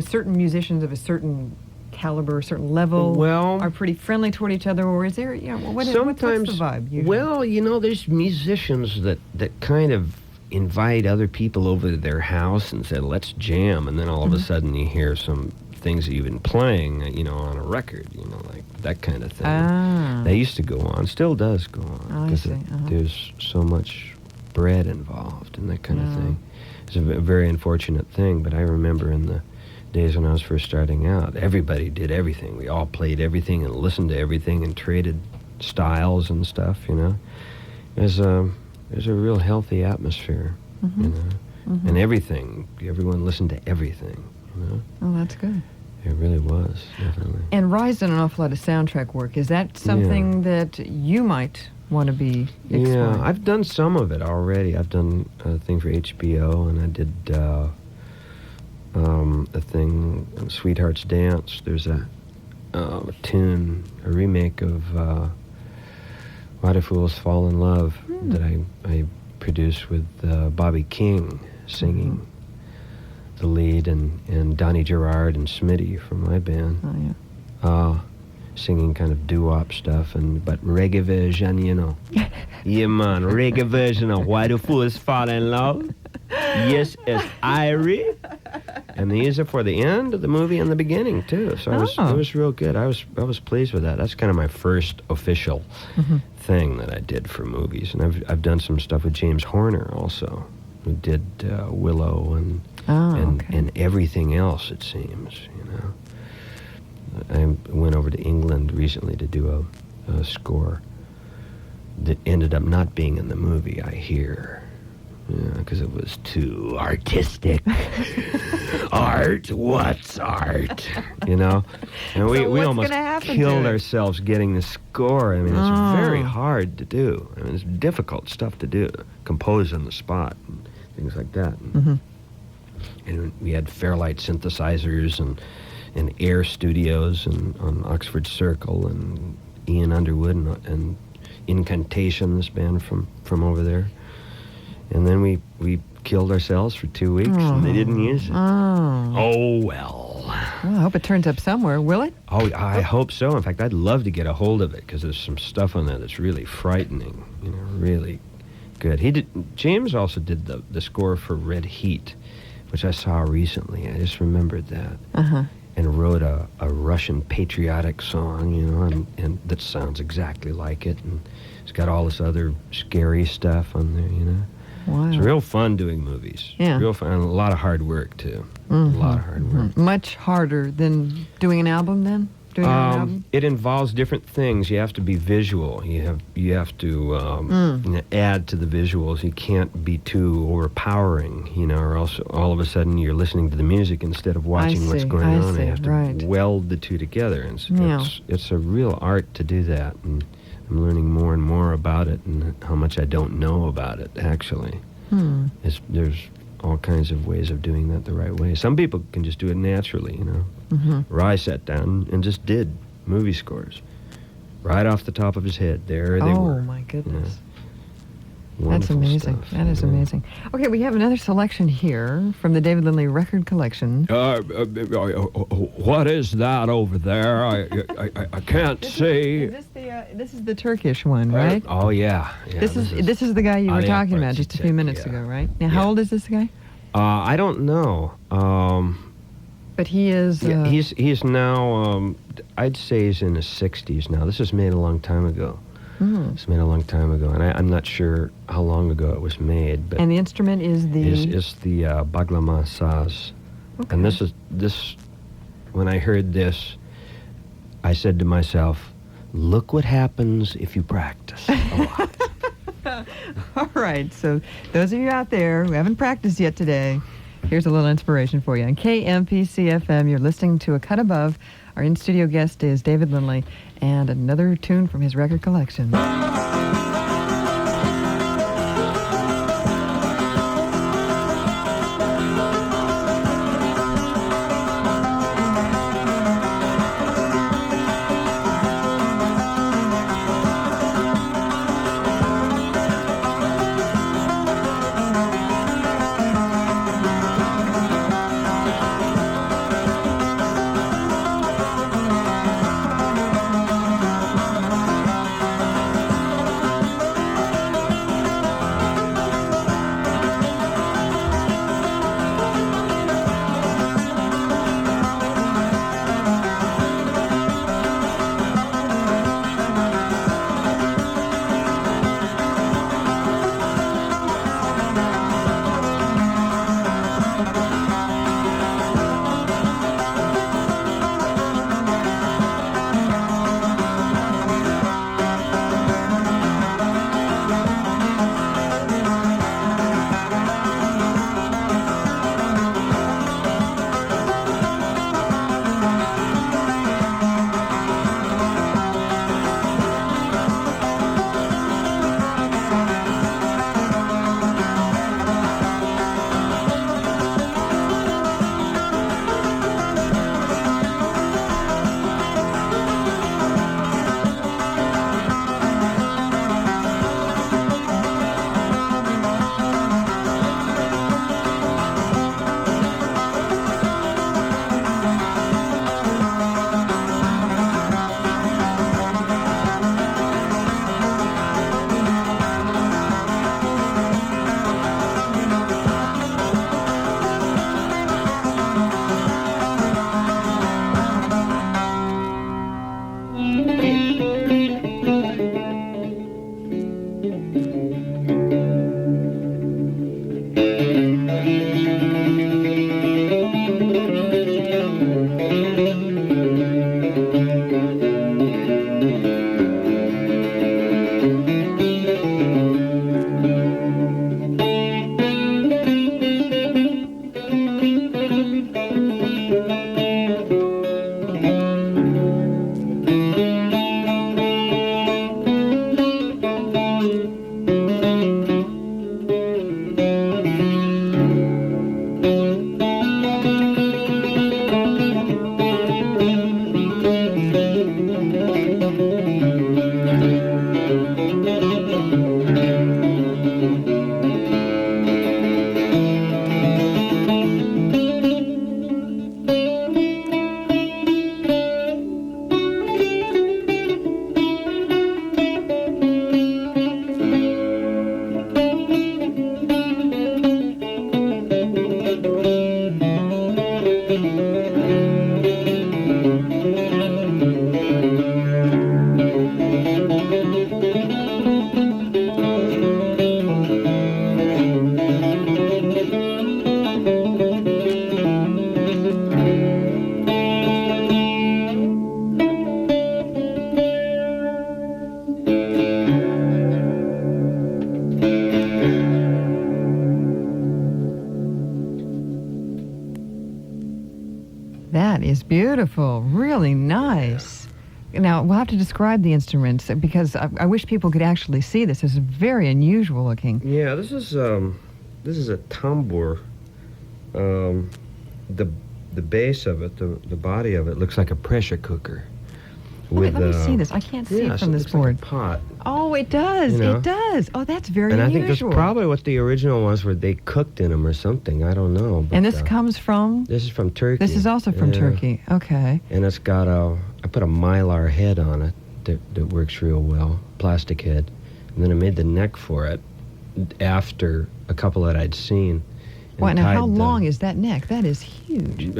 certain musicians of a certain caliber, a certain level, are pretty friendly toward each other, or is there what's the vibe usually? Well, there's musicians that kind of invite other people over to their house and said, let's jam, and then all of a sudden you hear some things that you've been playing, on a record, like that kind of thing. That used to go on, still does go on, because there's so much bread involved and that kind of thing. It's a very unfortunate thing, but I remember in the days when I was first starting out, everybody did everything. We all played everything and listened to everything and traded styles and stuff, There's a real healthy atmosphere, and everything. Everyone listened to everything, Oh, that's good. It really was, definitely. And Ry's done an awful lot of soundtrack work. Is that something that you might want to be exploring? Yeah, I've done some of it already. I've done a thing for HBO, and I did a thing, Sweetheart's Dance. There's a tune, a remake of Why Do Fools Fall in Love that I produced with Bobby King singing the lead, and Donnie Gerard and Smitty from my band. Oh, yeah. singing kind of doo-wop stuff, but reggae version, you know. Yeah, man, reggae version of Why Do Fools Fall in Love? Yes, it's Irie. And these are for the end of the movie and the beginning too. So it was real good. I was pleased with that. That's kind of my first official thing that I did for movies. And I've done some stuff with James Horner also, who did Willow and everything else, it seems, you know. I went over to England recently to do a score that ended up not being in the movie, I hear. Because it was too artistic. Art? What's art? You know? And we almost killed ourselves getting the score. I mean, it's very hard to do. I mean, it's difficult stuff to do. Compose on the spot and things like that. And we had Fairlight synthesizers and Air Studios and on Oxford Circle and Ian Underwood and Incantation, this band from over there. And then we killed ourselves for 2 weeks, and they didn't use it. Oh, well. Well, I hope it turns up somewhere. Will it? Oh, I hope so. In fact, I'd love to get a hold of it, because there's some stuff on there that's really frightening, you know, really good. James also did the score for Red Heat, which I saw recently. I just remembered that. And wrote a Russian patriotic song, you know, and that sounds exactly like it. And it's got all this other scary stuff on there, you know. Wow. It's real fun doing movies. Yeah. Real fun. And a lot of hard work, too. A lot of hard work. Much harder than doing an album, then? Doing an album? It involves different things. You have to be visual. You have to you know, add to the visuals. You can't be too overpowering, you know, or else all of a sudden you're listening to the music instead of watching what's going on. You have to weld the two together. And it's a real art to do that. And I'm learning more and more about it and how much I don't know about it, actually. There's all kinds of ways of doing that the right way. Some people can just do it naturally, you know. Ry sat down and just did movie scores. Right off the top of his head. There they were. Oh, my goodness. You know. That's amazing. Stuff, that is amazing. Okay, we have another selection here from the David Lindley Record Collection. What is that over there? I can't see. This is the Turkish one, right? Oh, yeah. This is the guy you were talking about just a few minutes ago, right? Now, how old is this guy? I don't know. But he is... he's now, I'd say he's in his 60s now. This was made a long time ago. It's made a long time ago, and I'm not sure how long ago it was made. But and the instrument is the... Is the baglama saz. Okay. And this, when I heard this, I said to myself, look what happens if you practice a lot. All right, so those of you out there who haven't practiced yet today, here's a little inspiration for you. On KMPC FM, you're listening to A Cut Above. Our in-studio guest is David Lindley, and another tune from his record collection. beautiful. Really nice. Now, we'll have to describe the instruments because I wish people could actually see this. It's very unusual looking. Yeah, this is a tambour. The base of it, the body of it, looks like a pressure cooker. Wait, let me see this. I can't see it from this board. Like a pot. Oh, it does. You know? It does. Oh, that's very And I unusual. think that's probably what the original was, where they cooked in them or something. I don't know. But, And this comes from? This is from Turkey. This is also from Yeah. Turkey. Okay. And it's got I put a mylar head on it that works real well, plastic head. And then I made the neck for it after a couple that I'd seen. Wow, now how long is that neck? That is huge. You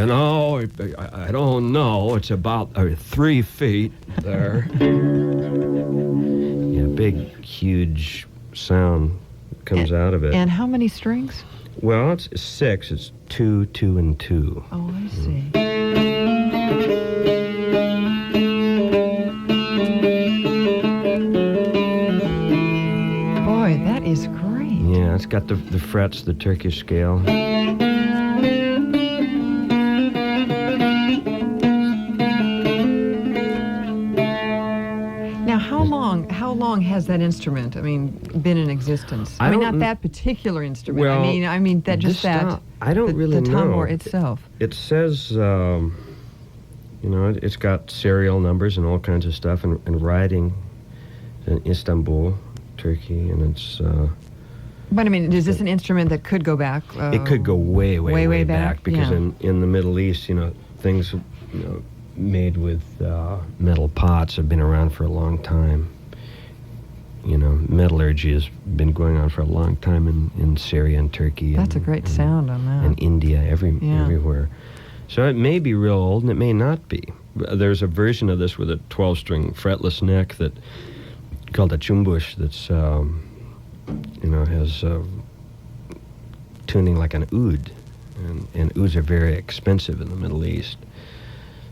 know, I don't know. It's about 3 feet there. Yeah, big, huge sound comes out of it. And how many strings? Well, it's 6. It's 2, 2, and 2. Oh, I see. Boy, that is great. Yeah, it's got the frets, the Turkish scale. Now, how long has that instrument, been in existence? I don't not kn- that particular instrument. Well, I mean that just this that. style- I don't really the know. tambour itself. It says, it's got serial numbers and all kinds of stuff, and writing in Istanbul, Turkey, and it's... But is this an instrument that could go back? it could go way back, because yeah. in the Middle East, things made with metal pots have been around for a long time. Metallurgy has been going on for a long time in Syria and Turkey. That's a great sound on that. And India, everywhere. So it may be real old, and it may not be. There's a version of this with a 12-string fretless neck called a chumbush that's... has tuning like an oud, and ouds are very expensive in the Middle East.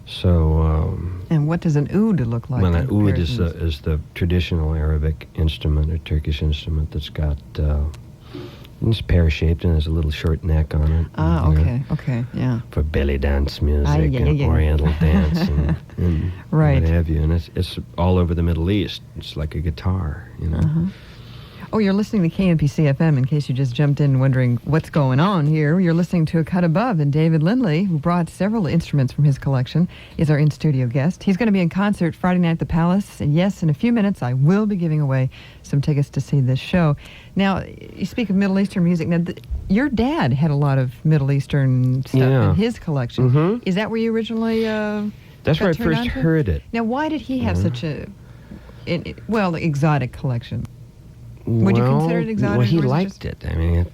So, and what does an oud look like? well, in an oud comparison? is the traditional Arabic instrument or Turkish instrument that's got it's pear-shaped and has a little short neck on it. Ah, okay, yeah. For belly dance music yeah, and yeah. Oriental dance and Right. what have you, and it's all over the Middle East. It's like a guitar, Uh-huh. Oh, you're listening to KMPC FM, in case you just jumped in wondering what's going on here. You're listening to A Cut Above, and David Lindley, who brought several instruments from his collection, is our in-studio guest. He's going to be in concert Friday night at the Palace, and yes, in a few minutes, I will be giving away some tickets to see this show. Now, you speak of Middle Eastern music. Now, your dad had a lot of Middle Eastern stuff in his collection. Mhm. Is that where you originally That's where I got turned first on to? heard it. Now, why did he have such a, exotic collection? Would you consider it exotic? Well, he or is liked it.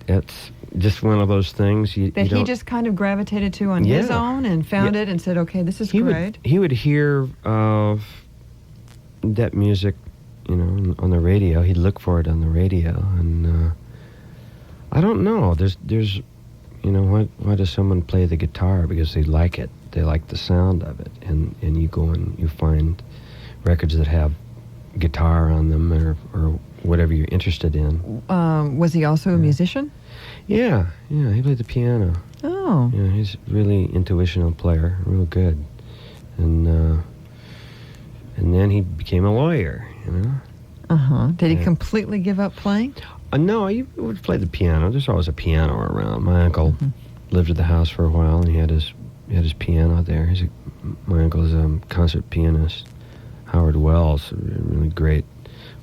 It's just one of those things that he don't... just kind of gravitated to on his Yeah. own and found Yeah. it and said, okay, this is he great. He would hear of that music, on the radio. He'd look for it on the radio, and I don't know. There's, why does someone play the guitar? Because they like it. They like the sound of it, and you go and you find records that have guitar on them or whatever you're interested in. Was he also a musician? Yeah, he played the piano. Oh. Yeah, he's a really intuitional player, real good. And then he became a lawyer, Uh-huh. Did he Yeah. completely give up playing? No, he would play the piano. There's always a piano around. My uncle lived at the house for a while, and he had his piano there. My uncle's a concert pianist, Howard Wells, a really great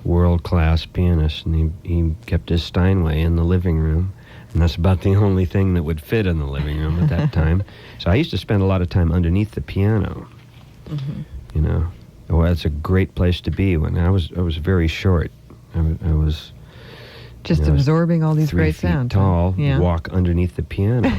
world-class pianist, and he kept his Steinway in the living room, and that's about the only thing that would fit in the living room at that time. So I used to spend a lot of time underneath the piano. Well, that's a great place to be. When I was very short. I was Just absorbing all these 3 great feet sounds. tall, Yeah. walk underneath the piano,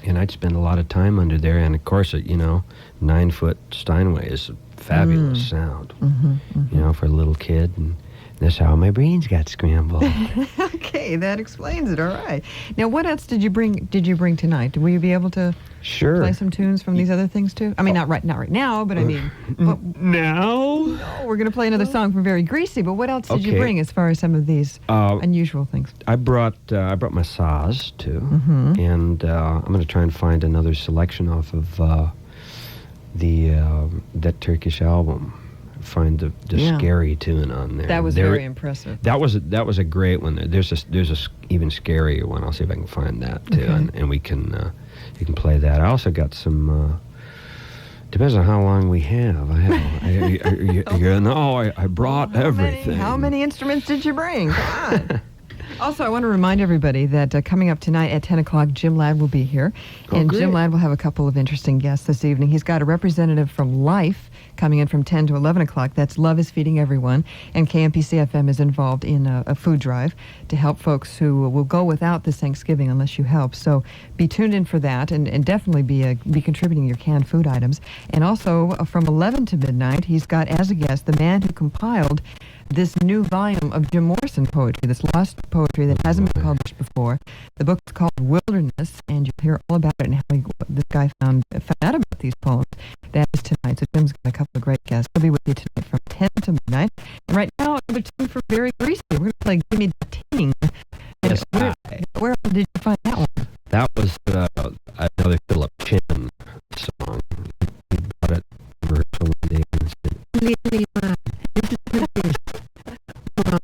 And I'd spend a lot of time under there, and of course, 9-foot Steinway is a fabulous sound, for a little kid. And That's how my brains got scrambled. Okay, that explains it. All right. Now, what else did you bring? Did you bring tonight? Will you be able to Sure. play some tunes from these other things too? I mean, not right now, but I mean, Now? no, we're going to play another song from Very Greasy. But what else did you Okay. bring as far as some of these unusual things? I brought my saws too, and I'm going to try and find another selection off of that Turkish album. Find the Yeah. scary tune on there. That was very impressive. That was a great one. There's a even scarier one. I'll see if I can find that too, Okay. and we can you can play that. I also got some. Depends on how long we have. I brought everything. How many instruments did you bring? Come on. Also, I want to remind everybody that coming up tonight at 10 o'clock, Jim Ladd will be here. And great. Jim Ladd will have a couple of interesting guests this evening. He's got a representative from Life coming in from 10 to 11 o'clock. That's Love is Feeding Everyone. And KMPC FM is involved in a food drive to help folks who will go without this Thanksgiving unless you help. So be tuned in for that and definitely be contributing your canned food items. And also from 11 to midnight, he's got as a guest the man who compiled this new volume of Jim Morrison poetry, this lost poetry that hasn't been published before. The book is called Wilderness, and you'll hear all about it and how this guy found out about these poems. That is tonight. So Jim's got a couple of great guests. He'll be with you tonight from 10 to midnight. And right now, another tune for Very Greasy. We're going to play Gimme the Ting. Yes, Where did you find that one? That was another Philip Chin song. He brought it to rehearsal one day and said, "Lily, man, listen to this. Come on."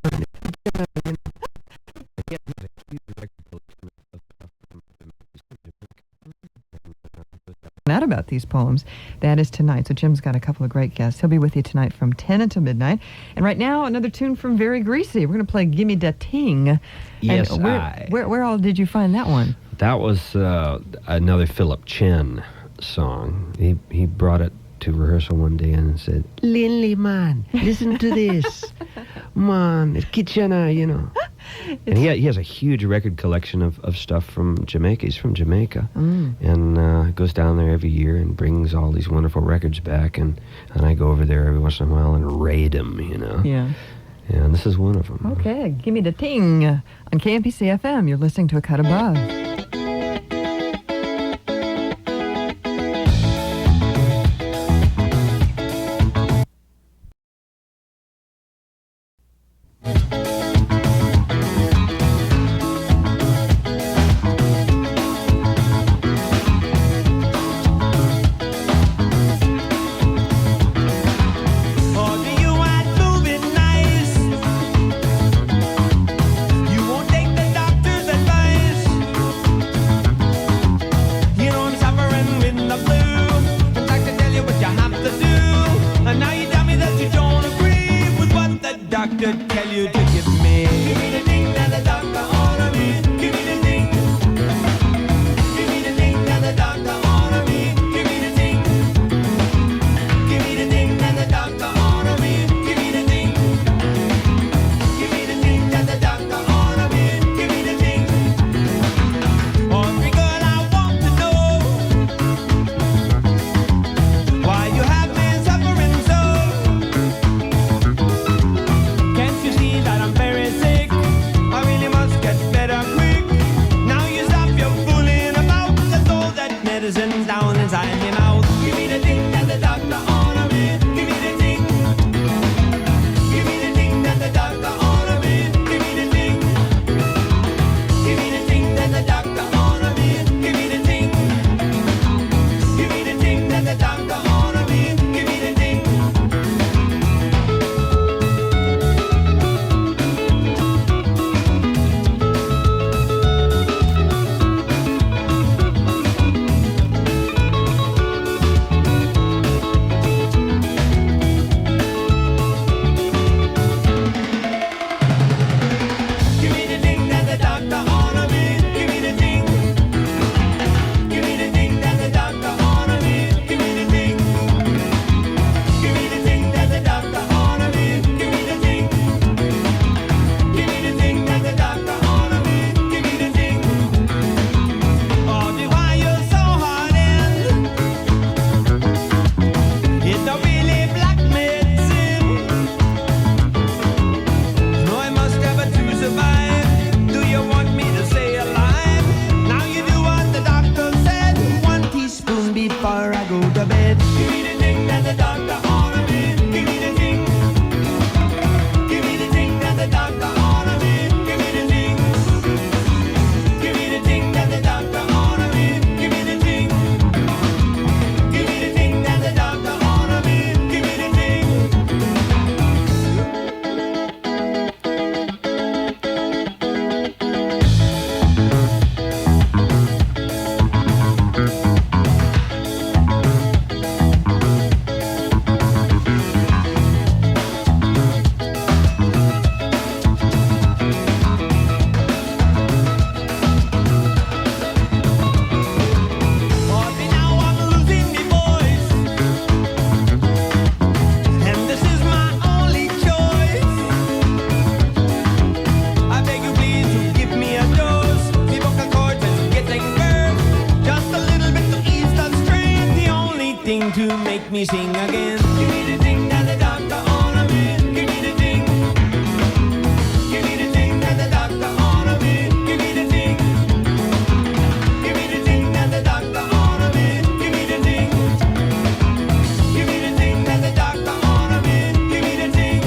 Out about these poems. That is tonight. So Jim's got a couple of great guests. He'll be with you tonight from 10 until midnight. And right now, another tune from Very Greasy. We're going to play Gimme Da Ting. Yes, and where all did you find that one? That was another Philip Chin song. He brought it to rehearsal one day and said, "Lindley, man, listen to this. Man, it's Kitchener, you know." And he has a huge record collection of stuff from Jamaica. He's from Jamaica. And goes down there every year and brings all these wonderful records back. And I go over there every once in a while and raid them, you know. Yeah. And this is one of them. Okay, Gimme Da Ting on KMPC FM. You're listening to A Cut Above. Or do you want moving nice? You won't take the doctor's advice. going to make me sing again. Give me the thing that the doctor ordered me. Give me the thing. Give me the thing that the doctor ordered me. Give me the thing. Give me the thing that the doctor ordered me. Give me the thing. Give me the thing that the doctor ordered me. Give me the thing.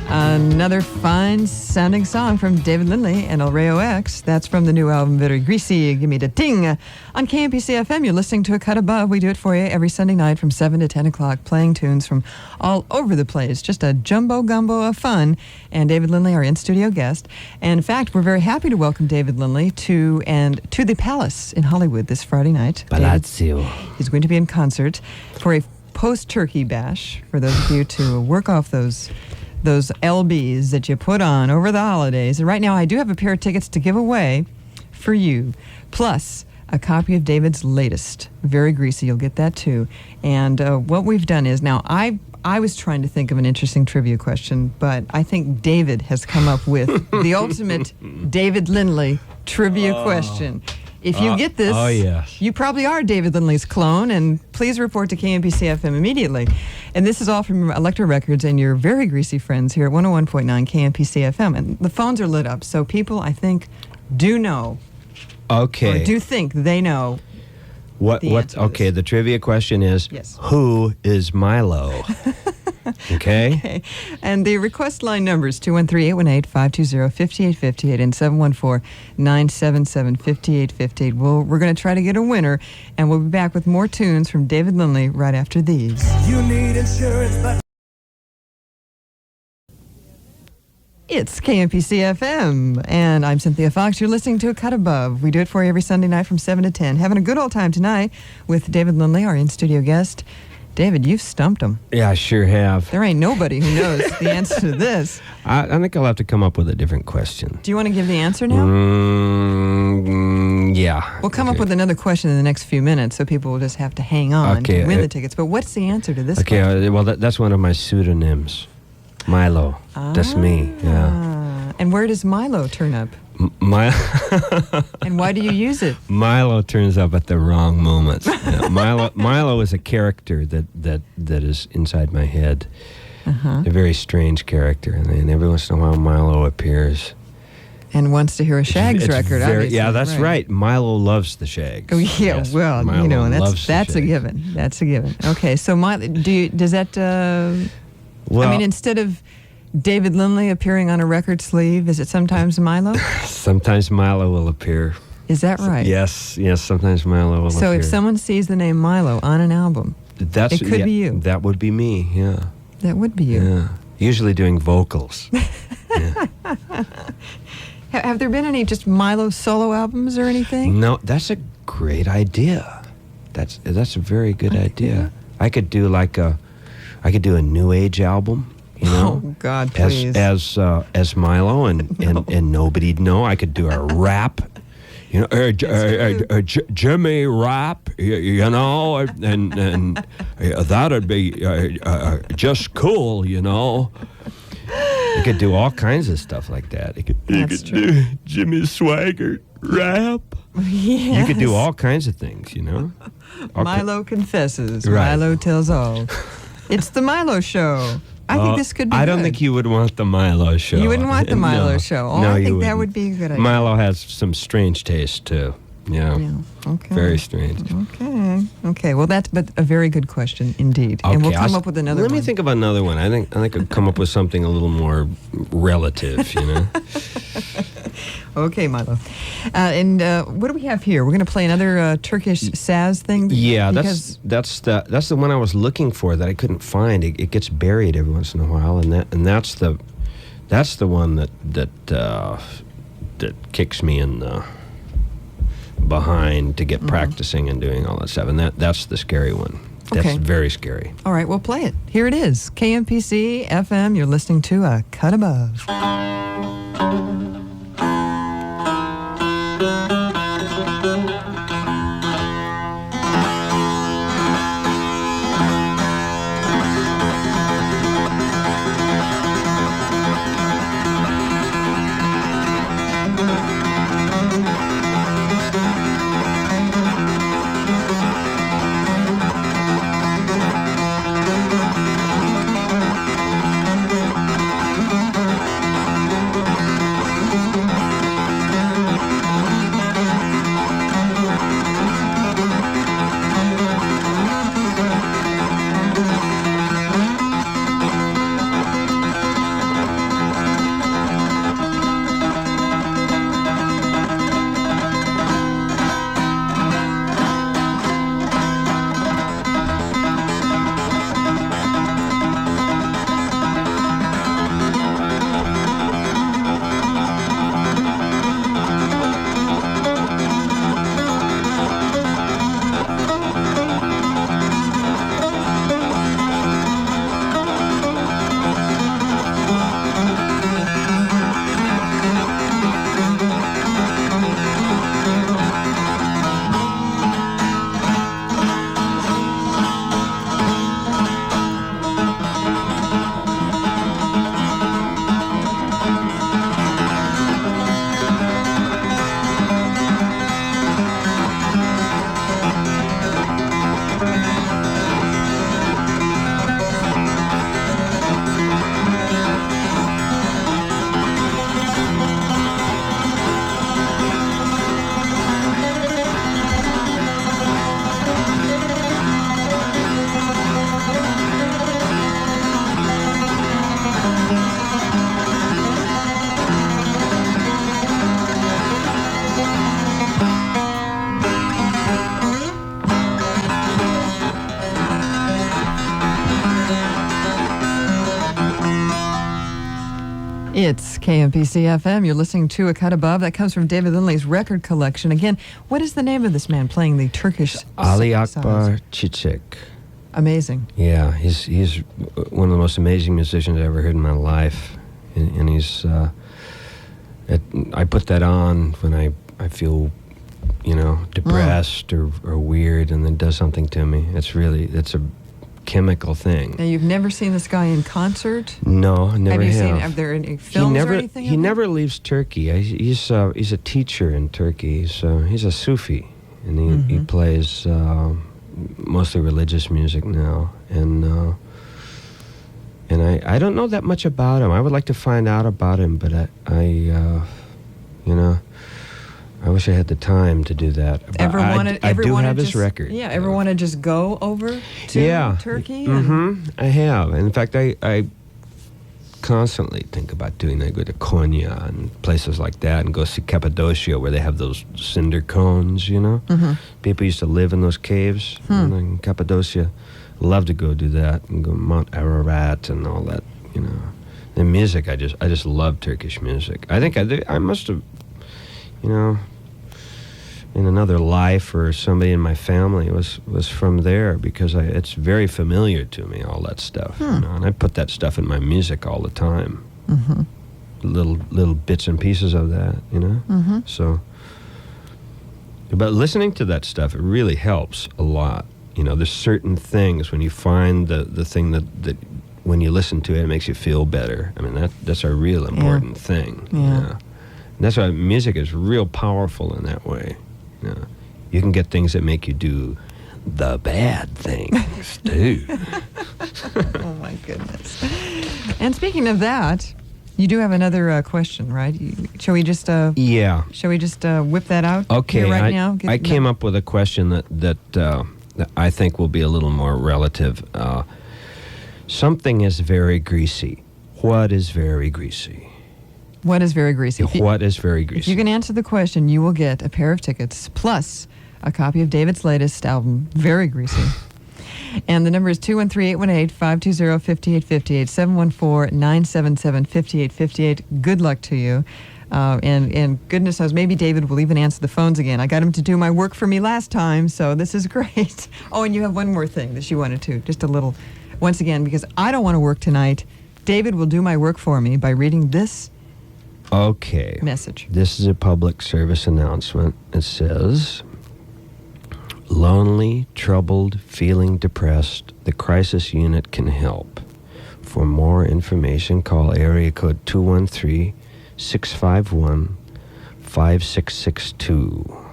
Another fine sounding song from David Lindley and El Rayo-X. That's from the new album Very Greasy, Give Me the Ting. On KMPC FM, you're listening to A Cut Above. We do it for you every Sunday night from 7 to 10 o'clock, playing tunes from all over the place. Just a jumbo gumbo of fun. And David Lindley, our in-studio guest. And in fact, we're very happy to welcome David Lindley to the Palace in Hollywood this Friday night. Palazzo. He's going to be in concert for a post-turkey bash for those of you to work off those LBs that you put on over the holidays. And right now I do have a pair of tickets to give away for you, plus a copy of David's latest, Very Greasy. You'll get that too. And what we've done is, now I was trying to think of an interesting trivia question, but I think David has come up with the ultimate David Lindley trivia question. If you get this, yes. you probably are David Lindley's clone, and please report to KMPC FM immediately. And this is all from Elektra Records and your Very Greasy friends here at 101.9 KMPC FM. And the phones are lit up, so people, I think, do know, Okay. or do think they know What? the answer to Okay. this. The trivia question is, Yes. who is Milo? Okay. Okay. And the request line numbers 213-818-520-5858 and 714-977-5858. We're going to try to get a winner, and we'll be back with more tunes from David Lindley right after these. You need insurance, but It's KMPC FM, and I'm Cynthia Fox. You're listening to A Cut Above. We do it for you every Sunday night from 7 to 10. Having a good old time tonight with David Lindley, our in-studio guest. David, you've stumped him. Yeah, I sure have. There ain't nobody who knows the answer to this. I think I'll have to come up with a different question. Do you want to give the answer now? Yeah. We'll come up with another question in the next few minutes, so people will just have to hang on Okay, to win the tickets. But what's the answer to this Okay, question? well, that's one of my pseudonyms. Milo. That's me, yeah. And where does Milo turn up? And why do you use it? Milo turns up at the wrong moments. Yeah, Milo is a character that is inside my head. A very strange character, and every once in a while Milo appears. And wants to hear a Shags It's record, very- obviously. Yeah, that's right. Milo loves the Shags. Oh, yeah, Yes, well, Milo you know, loves the that's a Shags. given. That's a given. Okay, so does that, Well, I mean, instead of David Lindley appearing on a record sleeve, is it sometimes Milo? sometimes Milo will appear. Is that right? Yes, sometimes Milo will appear. So if someone sees the name Milo on an album, it could be you. That would be me, yeah. That would be you. Yeah. Usually doing vocals. Have there been any just Milo solo albums or anything? No, that's a great idea. That's a very good idea. I could do a new age album, you know. Oh God, please. As Milo and nobody'd know. I could do a rap, you know, Jimmy rap, you know, and that'd be just cool, you know. You could do all kinds of stuff like that. You could do Jimmy Swaggart rap. Yes. You could do all kinds of things, you know. Milo confesses. Right. Milo tells all. It's the Milo Show. I think this could be I don't good. think you would want the Milo Show. You wouldn't want the Milo No. Show. Oh, No, I you think that wouldn't. would be a good idea. Milo has some strange taste too. Yeah. Yeah. Okay. Very strange. Okay. Well, that's but a very good question indeed. And we'll come up with another Let one. me think of another one. I think I'd come up with something a little more relative, you know. Okay, Milo. And what do we have here? We're going to play another Turkish saz thing. Yeah, because that's the one I was looking for that I couldn't find. It gets buried every once in a while, and that's the one that kicks me in the behind to get practicing and doing all that stuff, and that's the scary one. That's Okay. very scary. All right, we'll play it. Here it is. KMPC FM. You're listening to A Cut Above. It's KMPC FM. You're listening to A Cut Above. That comes from David Lindley's record collection. Again, what is the name of this man playing the Turkish Ali saz? Akbar Çiçek. Amazing. Yeah, he's one of the most amazing musicians I ever heard in my life, and he's. I put that on when I feel, depressed or weird, and then does something to me. It's a chemical thing. Now, you've never seen this guy in concert? No, I never have. You have. seen? Are there any films or anything? He never leaves Turkey. He's a teacher in Turkey. He's a Sufi, and he plays mostly religious music now. And I don't know that much about him. I would like to find out about him, but I wish I had the time to do that. I do have his record. Yeah, ever want to just go over to Turkey? I have. In fact, I constantly think about doing that. I go to Konya and places like that, and go see Cappadocia, where they have those cinder cones, People used to live in those caves in Cappadocia. Love to go do that, and go Mount Ararat and all that, The music, I just love Turkish music. I think I must have, in another life, or somebody in my family was from there, because it's very familiar to me, all that stuff. And I put that stuff in my music all the time. Little bits and pieces of that, So, but listening to that stuff, it really helps a lot. There's certain things when you find the thing that when you listen to it, it makes you feel better. I mean, that's a real important thing. Yeah. And that's why music is real powerful in that way. You can get things that make you do the bad things too. Oh my goodness. And speaking of that, you do have another question, right? Shall we just Shall we just whip that out? Okay, here now? I came up with a question that I think will be a little more relative. Something is very greasy. What is very greasy? What is Very Greasy? What is Very Greasy? If you can answer the question, you will get a pair of tickets plus a copy of David's latest album, Very Greasy. And the number is 213-818-520-5858, 714-977-5858. Good luck to you. And goodness knows, maybe David will even answer the phones again. I got him to do my work for me last time, so this is great. Oh, and you have one more thing that you wanted to, just a little, once again, because I don't want to work tonight. David will do my work for me by reading this message. This is a public service announcement. It says, lonely, troubled, feeling depressed, the crisis unit can help. For more information, call area code 213-651-5662.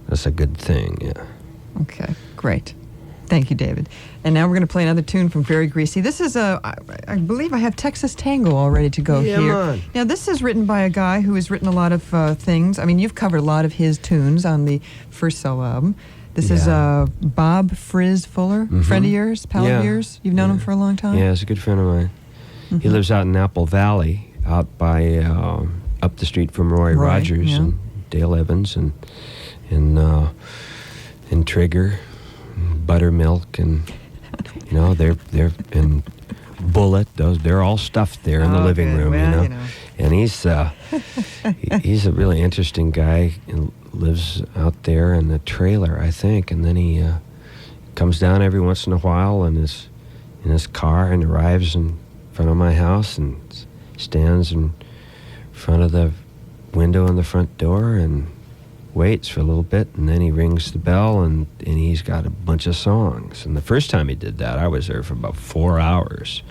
That's a good thing, yeah. Okay, great. Thank you, David. And now we're going to play another tune from Very Greasy. This is I believe I have Texas Tango all ready to go here. Man. Now, this is written by a guy who has written a lot of things. I mean, you've covered a lot of his tunes on the first solo album. This is Bob Frizz Fuller, friend of yours, pal of yours. You've known him for a long time? Yeah, he's a good friend of mine. He lives out in Apple Valley, out by, up the street from Roy Rogers and Dale Evans and Trigger, and Buttermilk, and, you know, they're and Bullet. They're all stuffed there in the living room, well, you know. And he's he's a really interesting guy and lives out there in the trailer, I think. And then he comes down every once in a while in his car and arrives in front of my house and stands in front of the window in the front door and waits for a little bit, and then he rings the bell, and he's got a bunch of songs. And the first time he did that, I was there for about 4 hours,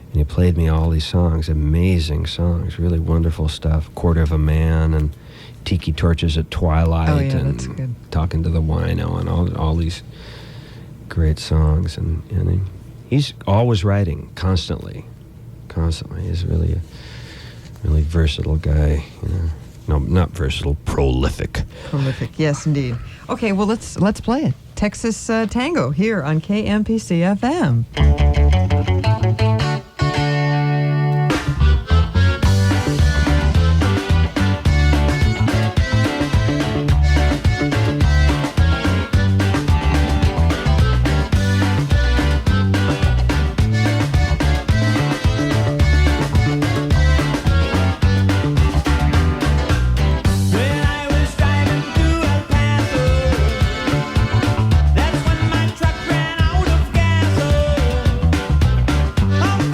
and he played me all these songs, amazing songs, really wonderful stuff. Quarter of a Man and Tiki Torches at Twilight, that's and good. Talking to the Wino, and all these great songs. And he's always writing, constantly. He's really a really versatile guy, you know. No, not versatile, prolific. Prolific, yes, indeed. Okay, well, let's play it. Texas Tango here on KMPC FM. When I was driving through El Paso, that's when my truck ran out of gas. Oh,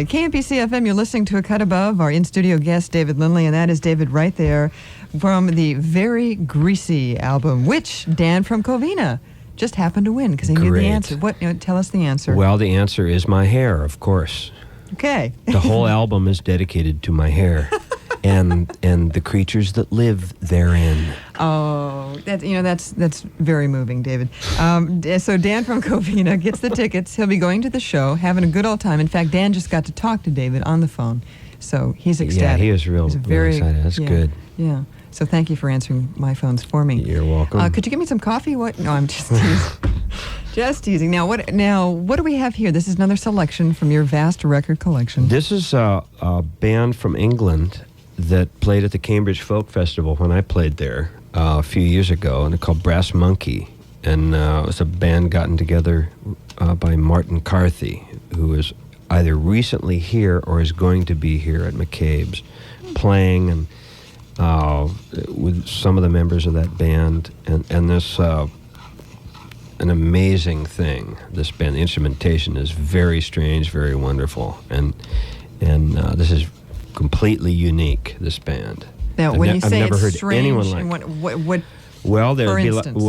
KMPC FM, you're listening to A Cut Above. Our in-studio guest, David Lindley, and that is David right there from the Very Greasy album, which Dan from Covina just happened to win because he knew the answer. What? Tell us the answer. Well, the answer is my hair, of course. Okay. The whole album is dedicated to my hair and the creatures that live therein. Oh, that's very moving, David. So Dan from Covina gets the tickets. He'll be going to the show, having a good old time. In fact, Dan just got to talk to David on the phone, so he's ecstatic. Yeah, he was real excited. That's good. Yeah. So thank you for answering my phones for me. You're welcome. Could you give me some coffee? What? No, I'm just teasing. Just teasing. Now what do we have here? This is another selection from your vast record collection. This is a band from England that played at the Cambridge Folk Festival when I played there a few years ago, and they're called Brass Monkey. And it was a band gotten together by Martin Carthy, who is either recently here or is going to be here at McCabe's playing, and with some of the members of that band. And this an amazing thing. This band, the instrumentation is very strange, very wonderful, and this is completely unique. This band. Now, when you say I've never it's heard strange, anyone like. what? Well, there'd for be instance?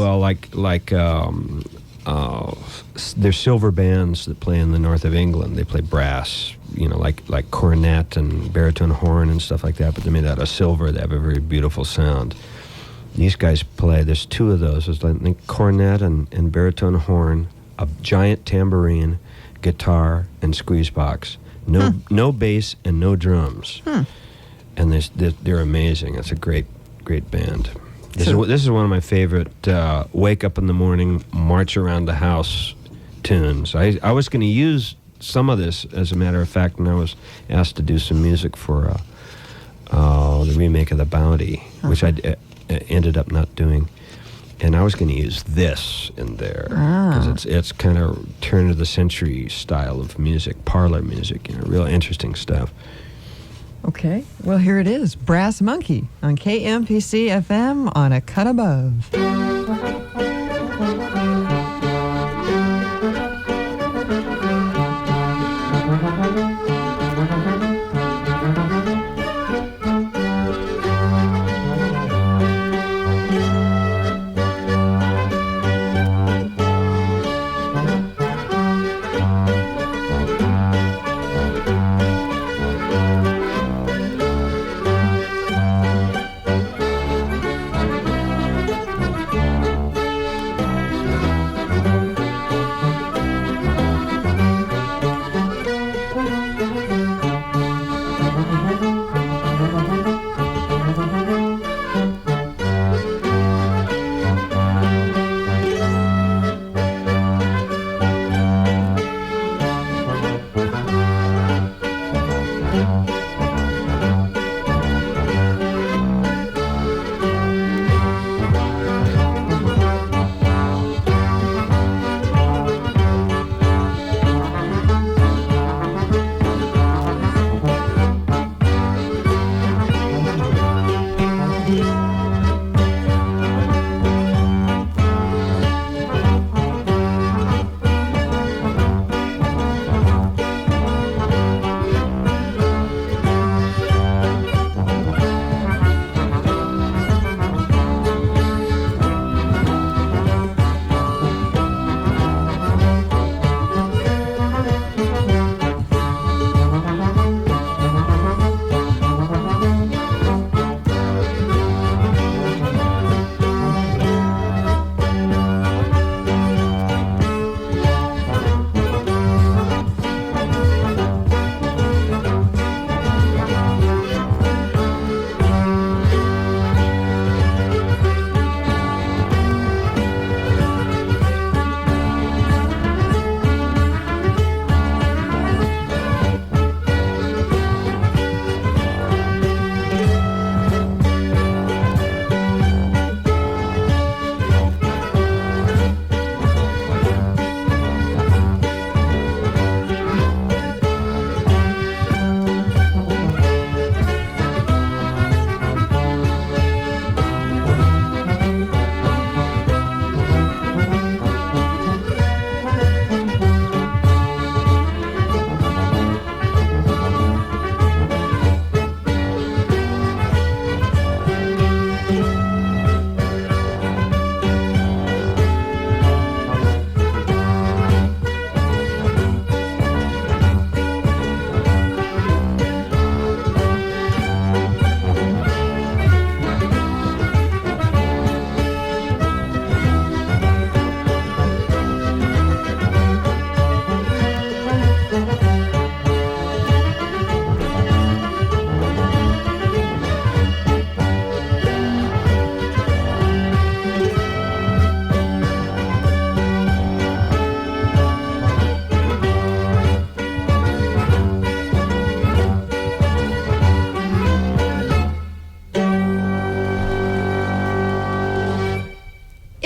There's silver bands that play in the north of England. They play brass, like cornet and baritone horn and stuff like that. But they're made out of silver. They have a very beautiful sound. These guys play. There's two of those. There's like cornet and baritone horn, a giant tambourine, guitar, and squeeze box. No bass and no drums. And they're amazing. It's a great band. This is one of my favorite wake up in the morning, march around the house tunes. I was going to use some of this, as a matter of fact, when I was asked to do some music for the remake of The Bounty, which I ended up not doing. And I was going to use this in there because it's kind of turn of the century style of music, parlor music, real interesting stuff. Okay, well, here it is, Brass Monkey on KMPC FM on A Cut Above.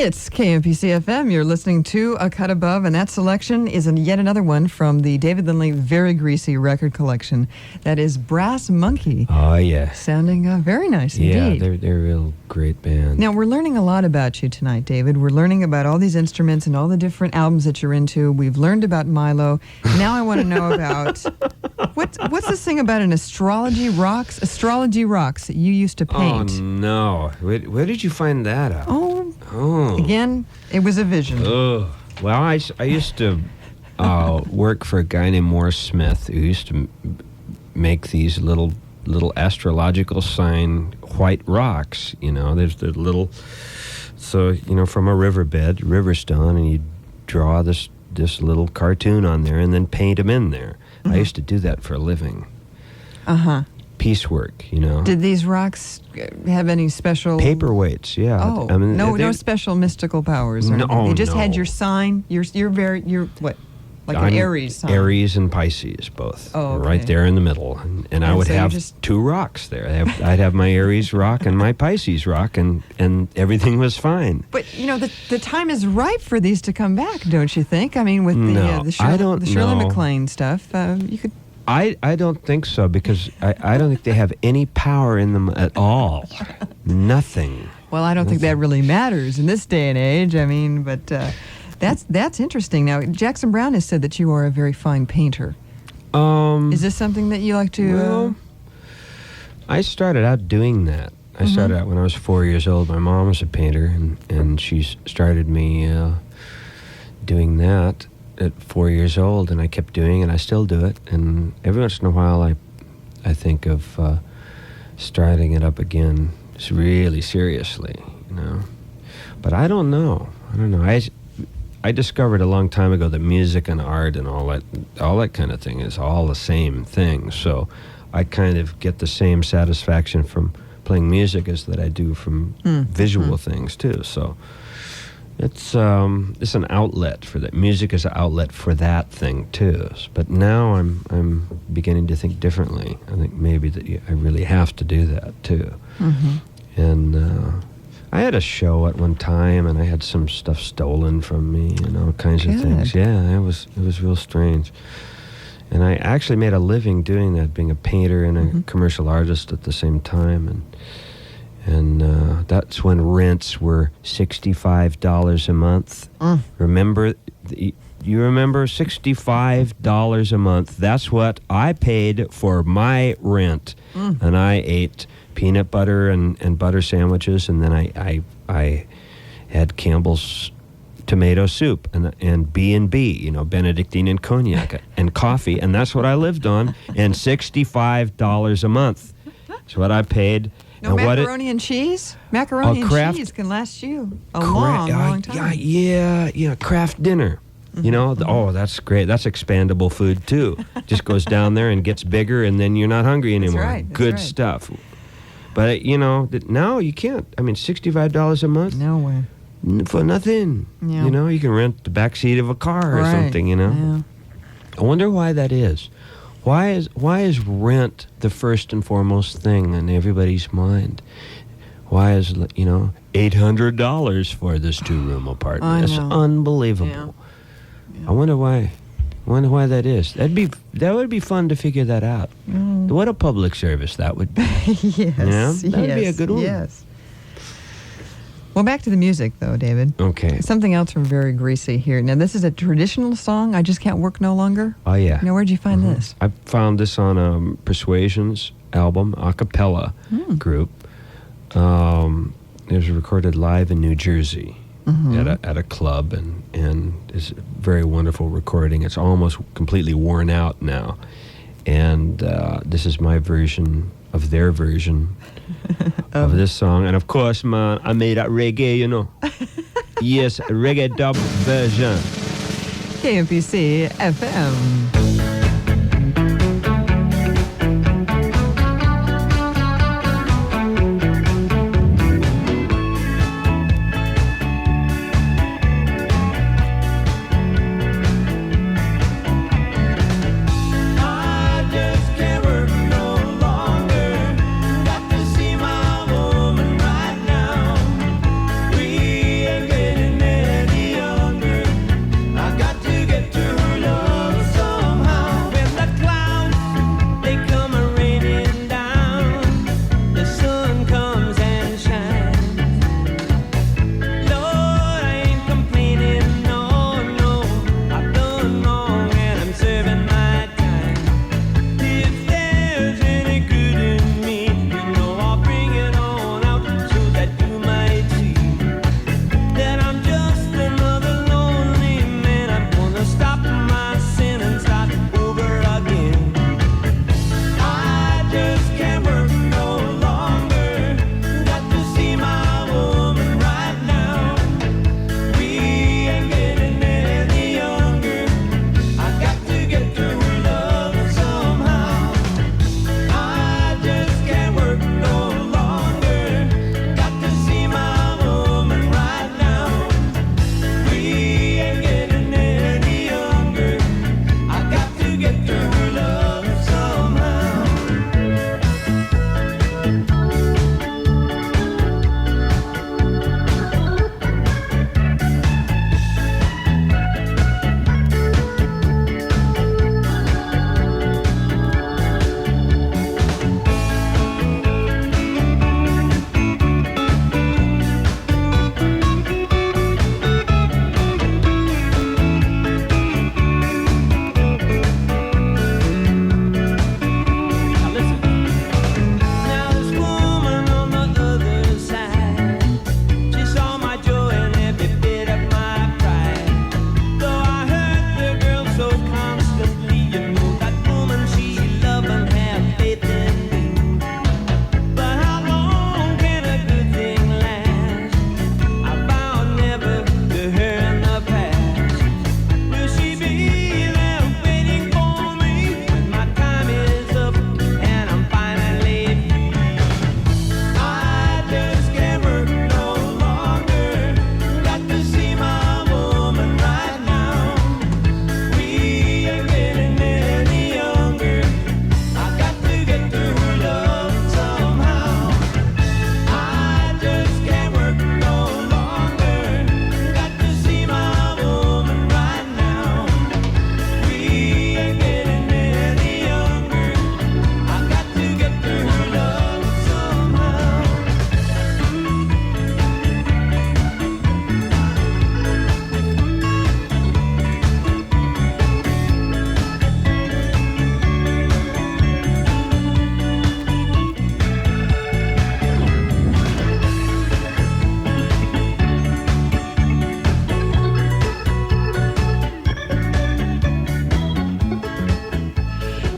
It's KMPC FM. You're listening to A Cut Above, and that selection is yet another one from the David Lindley Very Greasy record collection. That is Brass Monkey. Oh, yeah. Sounding very nice Yeah, indeed. they're a real great band. Now, we're learning a lot about you tonight, David. We're learning about all these instruments and all the different albums that you're into. We've learned about Milo. Now I want to know about what's this thing about an astrology rocks that you used to paint? Oh, no. Where did you find that out? Oh. Again, it was a vision. Well, I used to work for a guy named Morris Smith who used to make these little astrological sign white rocks. You know, there's the little, so, you know, from a riverstone, and you draw this little cartoon on there and then paint them in there. I used to do that for a living. Piecework, you know. Did these rocks have any special paperweights? Yeah. Oh, I mean, no special mystical powers. Or anything. They just had your sign. You're what? Like an Aries sign. Aries and Pisces, both. Oh, okay. Right there in the middle, and I would so have two rocks there. I'd have my Aries rock and my Pisces rock, and everything was fine. But you know, the time is ripe for these to come back, don't you think? I mean, with the Shirley MacLaine stuff, you could. I don't think so, because I don't think they have any power in them at all. Nothing. Well, I don't think that really matters in this day and age. I mean, but that's interesting. Now, Jackson Browne has said that you are a very fine painter. Is this something that you like to... Well, I started out doing that. I started out when I was 4 years old. My mom was a painter, and she started me doing that at 4 years old, and I kept doing it, and I still do it. And every once in a while, I think of starting it up again, just really seriously, you know. But I don't know. I discovered a long time ago that music and art and all that kind of thing is all the same thing. So I kind of get the same satisfaction from playing music as that I do from visual things too. So it's an outlet for that. Music is an outlet for that thing too. But now I'm beginning to think differently. I think maybe that I really have to do that too. And I had a show at one time, and I had some stuff stolen from me, and all kinds of things. Yeah, it was real strange. And I actually made a living doing that, being a painter and a commercial artist at the same time. And that's when rents were $65 a month. Remember, you remember $65 a month? That's what I paid for my rent, and I ate peanut butter and butter sandwiches, and then I had Campbell's tomato soup and B&B, you know, Benedictine and cognac and coffee, and that's what I lived on. And $65 a month. That's what I paid. No macaroni and cheese? Macaroni and cheese can last you a long time. Yeah, Kraft dinner. You know, that's great. That's expandable food too. Just goes down there and gets bigger, and then you're not hungry anymore. That's right. Good stuff. But, you know, now you can't. I mean, $65 a month? No way. For nothing. Yeah. You know, you can rent the back seat of a car or something, you know? Yeah. I wonder why that is. Why is rent the first and foremost thing in everybody's mind? Why is, you know, $800 for this two-room apartment? That's unbelievable. Yeah. I wonder why. That is. That would be fun to figure that out. What a public service that would be. Yes. Yeah? That would be a good one. Yes. Well, back to the music, though, David. Okay. Something else from Very Greasy here. Now, this is a traditional song, I Just Can't Work No Longer. Oh, yeah. Now, where'd you find this? I found this on Persuasion's album, a cappella group. It was recorded live in New Jersey at a club, and it's a very wonderful recording. It's almost completely worn out now. And this is my version of their version of this song. And of course, man, I made that reggae, you know. Yes, reggae dub version. KMPC FM. Getting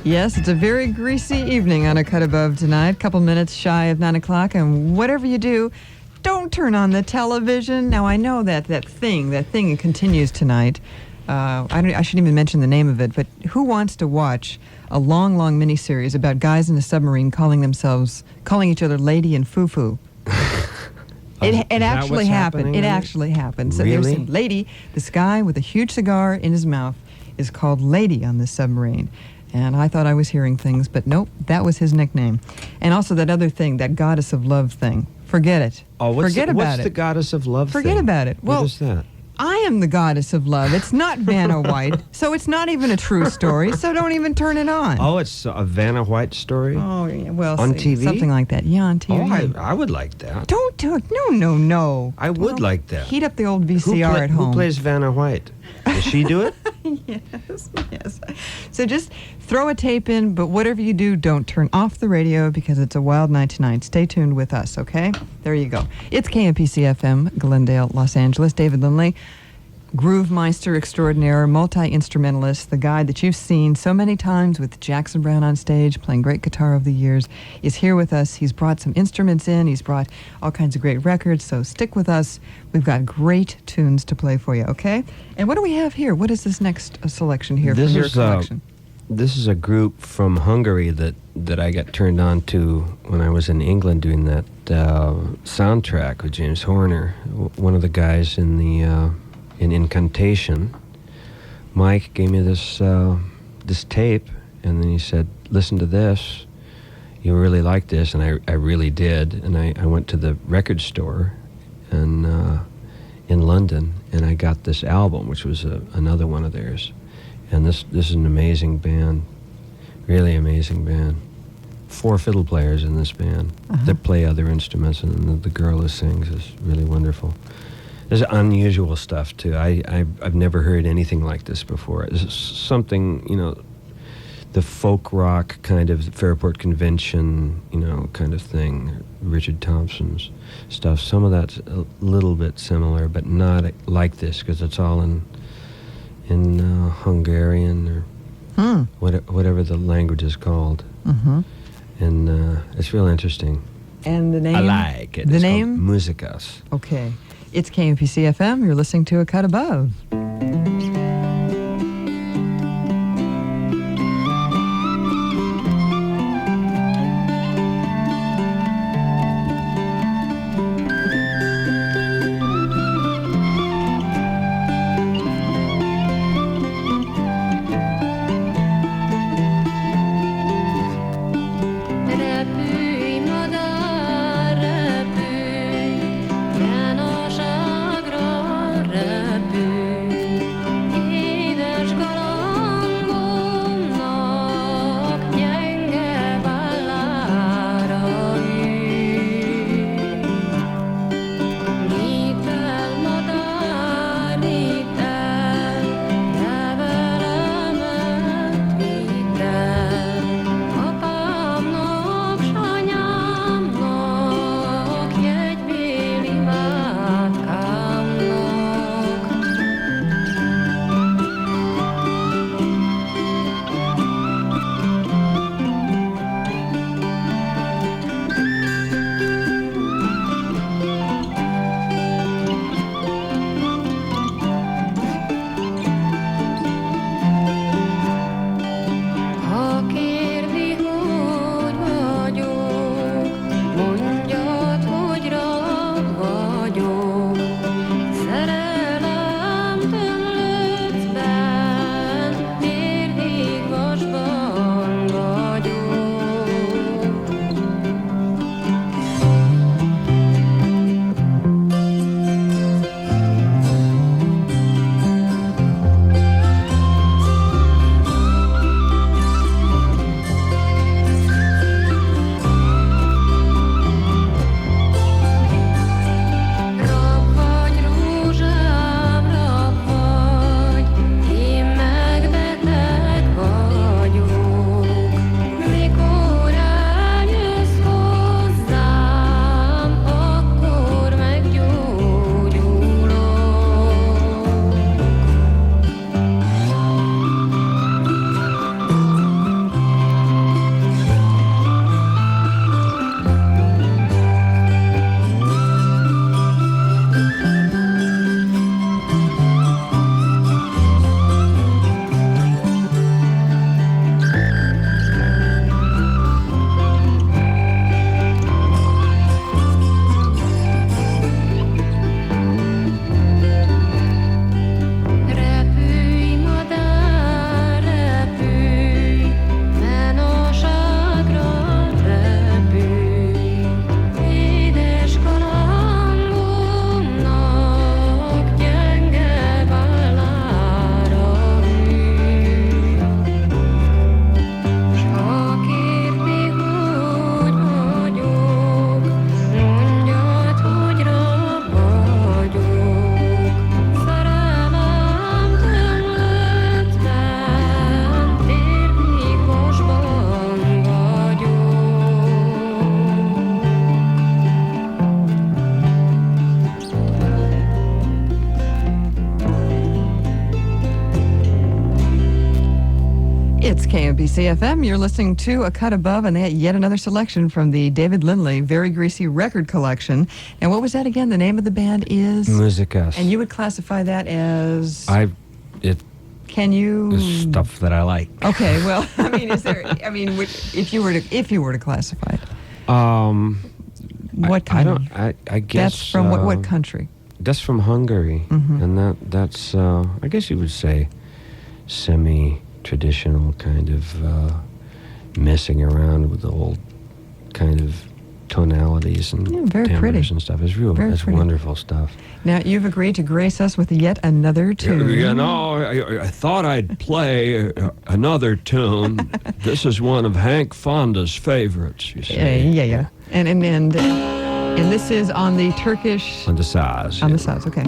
Yes, it's a very greasy evening on A Cut Above tonight. Couple minutes shy of 9 o'clock, and whatever you do, don't turn on the television. Now, I know that thing continues tonight. I shouldn't even mention the name of it, but who wants to watch a long, long miniseries about guys in a submarine calling each other lady and foo-foo? It actually happened. It actually happened. So there's some lady, this guy with a huge cigar in his mouth is called Lady on this submarine. And I thought I was hearing things, but nope, that was his nickname. And also that other thing, that goddess of love thing. Forget it. Oh, what's the goddess of love Forget thing? about it. Well, what is that? I am the goddess of love. It's not Vanna White, so it's not even a true story, so don't even turn it on. Oh, it's a Vanna White story? Oh, yeah, well, on TV? Something like that. Yeah, on TV. Oh, I would like that. Don't do it. No. I would like that. Heat up the old VCR at home. Who plays Vanna White? Does she do it? Yes. So just throw a tape in, but whatever you do, don't turn off the radio because it's a wild night tonight. Stay tuned with us, okay? There you go. It's KMPC FM, Glendale, Los Angeles. David Lindley, groove meister extraordinaire, multi-instrumentalist, the guy that you've seen so many times with Jackson Browne on stage, playing great guitar over the years, is here with us. He's brought some instruments in. He's brought all kinds of great records, so stick with us. We've got great tunes to play for you, okay? And what do we have here? What is this next selection here from your collection? This is a group from Hungary that I got turned on to when I was in England doing that soundtrack with James Horner, one of the guys in the... in Incantation. Mike gave me this tape, and then he said, listen to this, you'll really like this, and I really did, and I went to the record store in London, and I got this album, which was another one of theirs, and this is an amazing band, really amazing band. 4 fiddle players in this band that play other instruments, and the girl who sings is really wonderful. There's unusual stuff, too. I've never heard anything like this before. It's something, the folk rock kind of Fairport Convention, kind of thing, Richard Thompson's stuff. Some of that's a little bit similar, but not like this, because it's all in Hungarian or whatever the language is called. Mm-hmm. And it's real interesting. And the name? I like it. The it's name? Called Musikas. Okay. It's KMPC FM. You're listening to A Cut Above. It's KMPC FM. You're listening to A Cut Above, and they had yet another selection from the David Lindley Very Greasy record collection. And what was that again? The name of the band is? Musicas. And you would classify that as? It's stuff that I like. Okay, well, I mean, if you were to classify it, what kind? I guess that's from what country? That's from Hungary, and that's I guess you would say semi-traditional kind of messing around with the old kind of tonalities and very timbres pretty. and stuff. It's real. It's wonderful stuff. Now, you've agreed to grace us with yet another tune. You know, I thought I'd play another tune. This is one of Hank Fonda's favorites, you see. Yeah. And this is on the Turkish... On the Saz. On the Saz, okay.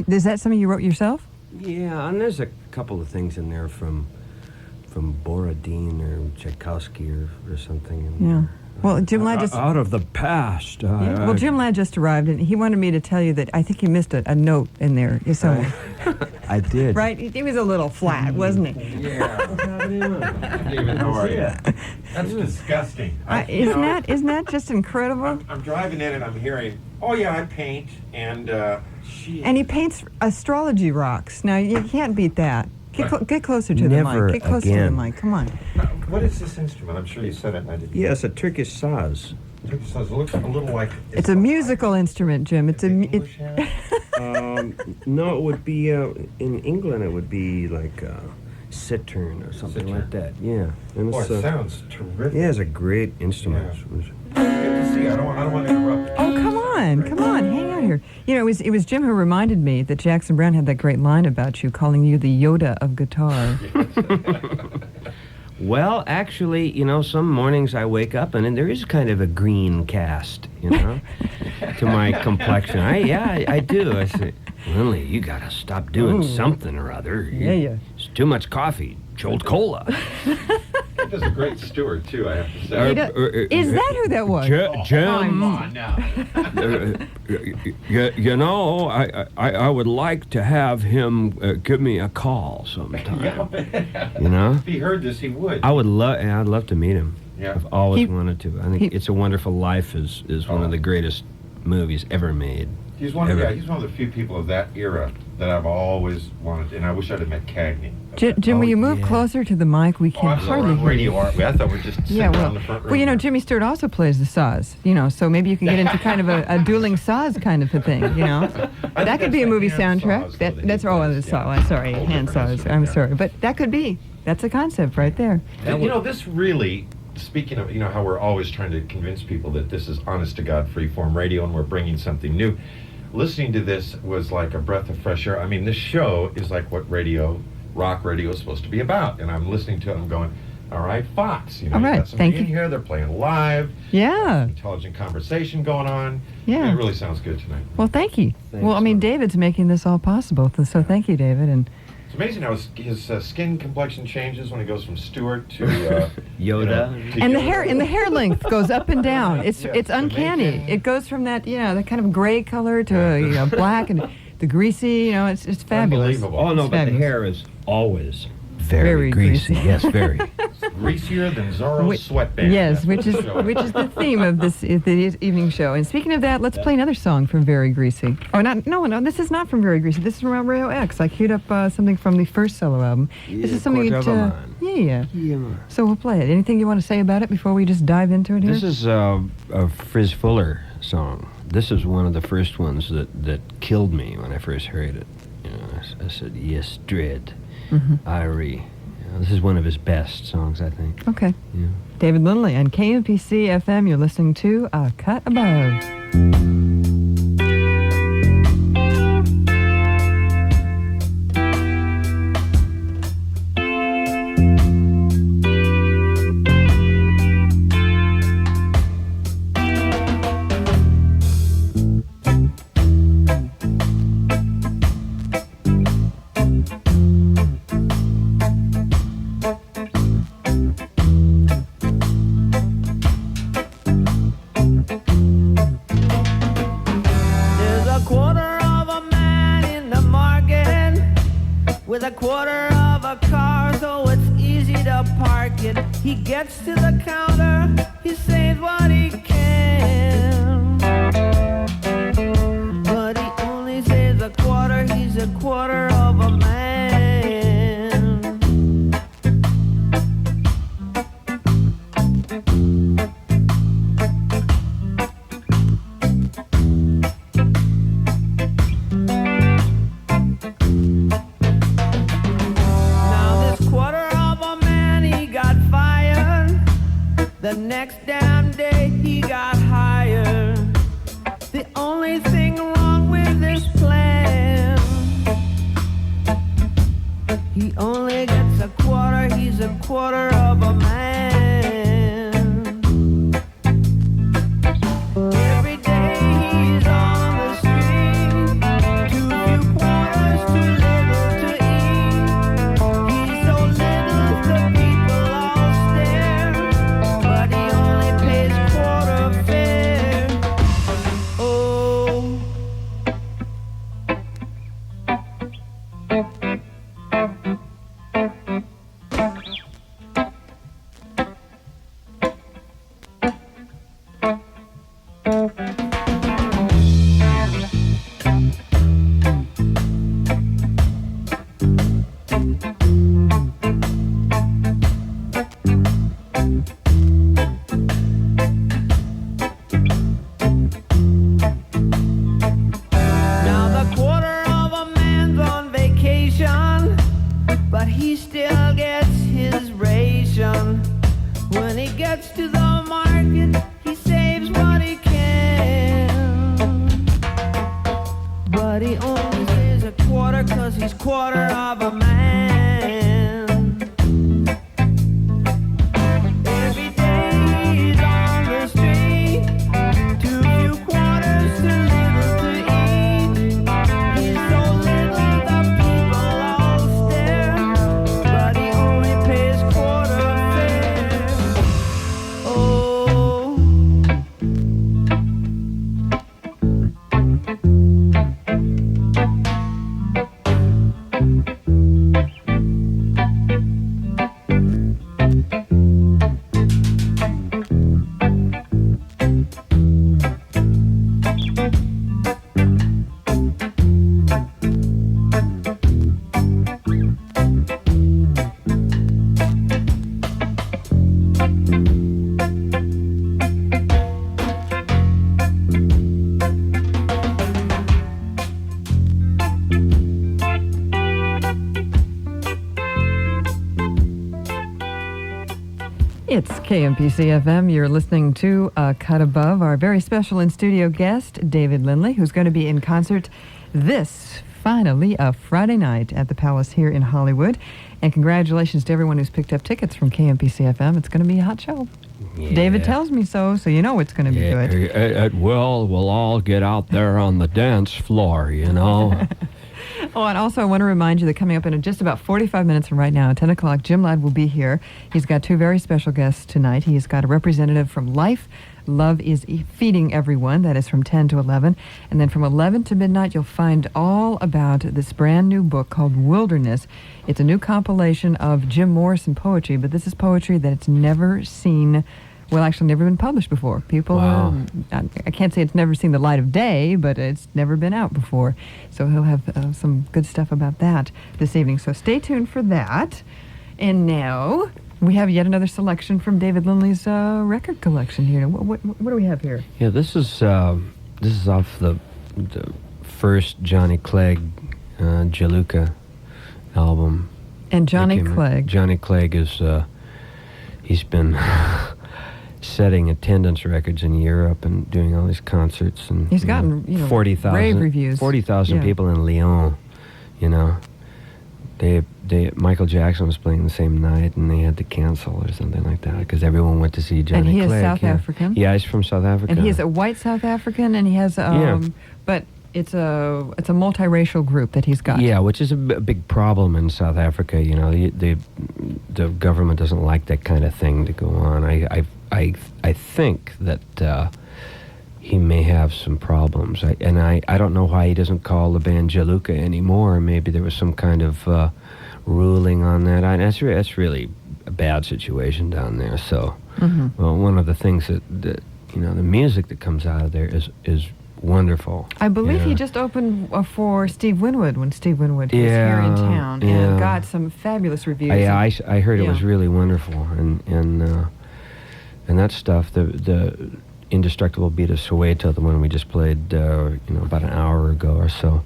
Is that something you wrote yourself? Yeah, and there's a couple of things in there from Borodin or Tchaikovsky or something. Yeah. Well, Jim Ladd just... Out of the past. Well, Jim Ladd just arrived, and he wanted me to tell you that I think you missed a note in there. So, I did. Right? It was a little flat, wasn't it? Yeah. David, how are you? That's disgusting. Isn't that just incredible? I'm driving in and I'm hearing, oh yeah, I paint, and And he paints astrology rocks. Now, you can't beat that. Get closer to the mic. Get closer to the mic. Come on. What is this instrument? I'm sure you said it and I didn't. Yeah, it's a Turkish saz. Turkish saz. It looks a little like... It's a musical instrument, Jim. It's English no, it would be, in England, it would be like cittern or something like that. Yeah. And it sounds terrific. Yeah, it's a great instrument. Yeah. Good to see. I don't want to interrupt. Oh, come on, hang out here. You know, it was Jim who reminded me that Jackson Browne had that great line about you, calling you the Yoda of guitar. Well, actually, you know, some mornings I wake up and there is kind of a green cast, you know, to my complexion. I do. I say, Lindley, you gotta stop doing something or other. Yeah. It's too much coffee. Jolt cola. He does a great steward, too, I have to say. Is that who that was? Jim, Come on now. you know, I would like to have him give me a call sometime. You know? If he heard this, he would. I'd love to meet him. Yeah. I've always wanted to. I think It's a Wonderful Life is one of the greatest movies ever made. He's one of the few people of that era that I've always wanted, and I wish I'd have met Cagney. Jim, will you move closer to the mic? We can't hardly hear you. Radio, aren't we? I thought we were just sitting on the front row. Well, you know, Jimmy Stewart also plays the saws, you know, so maybe you can get into kind of a dueling saws kind of a thing, you know. That could be a movie soundtrack. That's the saw. I'm sorry, hand saws. I'm sorry, but that's a concept right there. And, you know, this really, speaking of, you know, how we're always trying to convince people that this is honest to God freeform radio and we're bringing something new. Listening to this was like a breath of fresh air. I mean, this show is like what rock radio is supposed to be about. And I'm listening to it and I'm going, all right, Fox, you know, all right, you've got somebody thank in here, they're playing live. Yeah. Intelligent conversation going on. Yeah. It really sounds good tonight. Well, thank you. Thanks, well, I mean, David's making this all possible, so thank you, David. And it's amazing how his skin complexion changes when he goes from Stewart to Yoda. You know, to and Yoda. the hair length goes up and down. It's uncanny. amazing. It goes from that that kind of gray color to black and the greasy. You know, it's fabulous. Unbelievable. Oh, no, but the fabulous. hair is always Very very greasy. greasy. Yes, very. Greasier than Zorro's sweatband. Yes, That's which is what the show is. the theme of the evening show. And speaking of that, let's play another song from Very Greasy. Oh, no, this is not from Very Greasy. This is from Rayo-X. I queued up something from the first solo album. This is something yeah. So we'll play it. Anything you want to say about it before we just dive into it here? This is a Frizz Fuller song. This is one of the first ones that killed me when I first heard it. You know, I said, yes, Dread, Irie. This is one of his best songs, I think. Okay. Yeah. David Lindley on KMPC FM. You're listening to A Cut Above. He gets to the counter, he saves what he can. But he only saves a quarter, he's a quarter of a man. Now this quarter of a man, he got fired. The next damn day he got hired. The only thing wrong with this plan, he only gets a quarter, he's a quarter of a man. Every day he's on the street, too few quarters, too little to eat. He's so little the people all stare, but he only pays quarter fare. Oh. Now the quarter of a man's on vacation, but he still gets his ration. When he gets to the market, he saves what he can. But he only saves a quarter 'cause he's quarter of a man. Every day he's on the street, too few quarters, too little to eat. He's so little the people all stare, but he only pays quarter fare. It's KMPC FM. You're listening to Cut Above. Our very special in-studio guest, David Lindley, who's going to be in concert this, finally, Friday night at the Palace here in Hollywood. And congratulations to everyone who's picked up tickets from KMPC FM. It's going to be a hot show. Yeah. David tells me so you know it's going to be good. It will. We'll all get out there on the dance floor, you know. Oh, and also I want to remind you that coming up in just about 45 minutes from right now, at 10 o'clock, Jim Ladd will be here. He's got two very special guests tonight. He's got a representative from Life. Love is Feeding Everyone. That is from 10 to 11. And then from 11 to midnight, you'll find all about this brand new book called Wilderness. It's a new compilation of Jim Morrison poetry, but this is poetry that it's never seen, well, actually never been published before. People, Wow. I can't say it's never seen the light of day, but it's never been out before. So he'll have some good stuff about that this evening. So stay tuned for that. And now we have yet another selection from David Lindley's record collection here. What do we have here? Yeah, this is off the first Johnny Clegg Jaluka album. And Johnny Clegg. Johnny Clegg is he's been setting attendance records in Europe and doing all these concerts, and he's gotten 40,000 rave reviews. 40,000 Yeah. people in Lyon. You know, Michael Jackson was playing the same night, and they had to cancel or something like that because everyone went to see Johnny And he is Clegg. South African? Yeah, he's from South Africa. And he is a white South African, and he has but it's a multiracial group that he's got. Yeah, which is a big problem in South Africa. You know, the government doesn't like that kind of thing to go on. I think that he may have some problems. I don't know why he doesn't call the band Jaluka anymore. Maybe there was some kind of ruling on that. That's really a bad situation down there. So, well, one of the things that the music that comes out of there is wonderful. I believe he just opened for Steve Winwood when Steve Winwood was here in town and got some fabulous reviews. I heard it was really wonderful, and that stuff. The Indestructible Beat of Soweto, the one we just played, about an hour ago or so.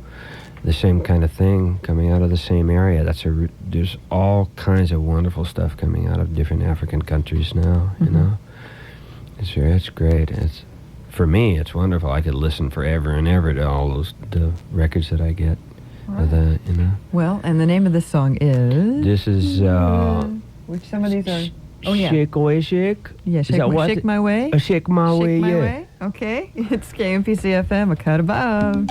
The same kind of thing coming out of the same area. There's all kinds of wonderful stuff coming out of different African countries now. You know, it's great. For me, it's wonderful. I could listen forever and ever to all the records that I get. Right. Well, and the name of this song is. This is. Which some of these are. Oh yeah. Shake away, shake. Yeah, Shake My Way. Shake My Way. Shake My Yeah. Way. Okay, it's KMPC FM, a cut above.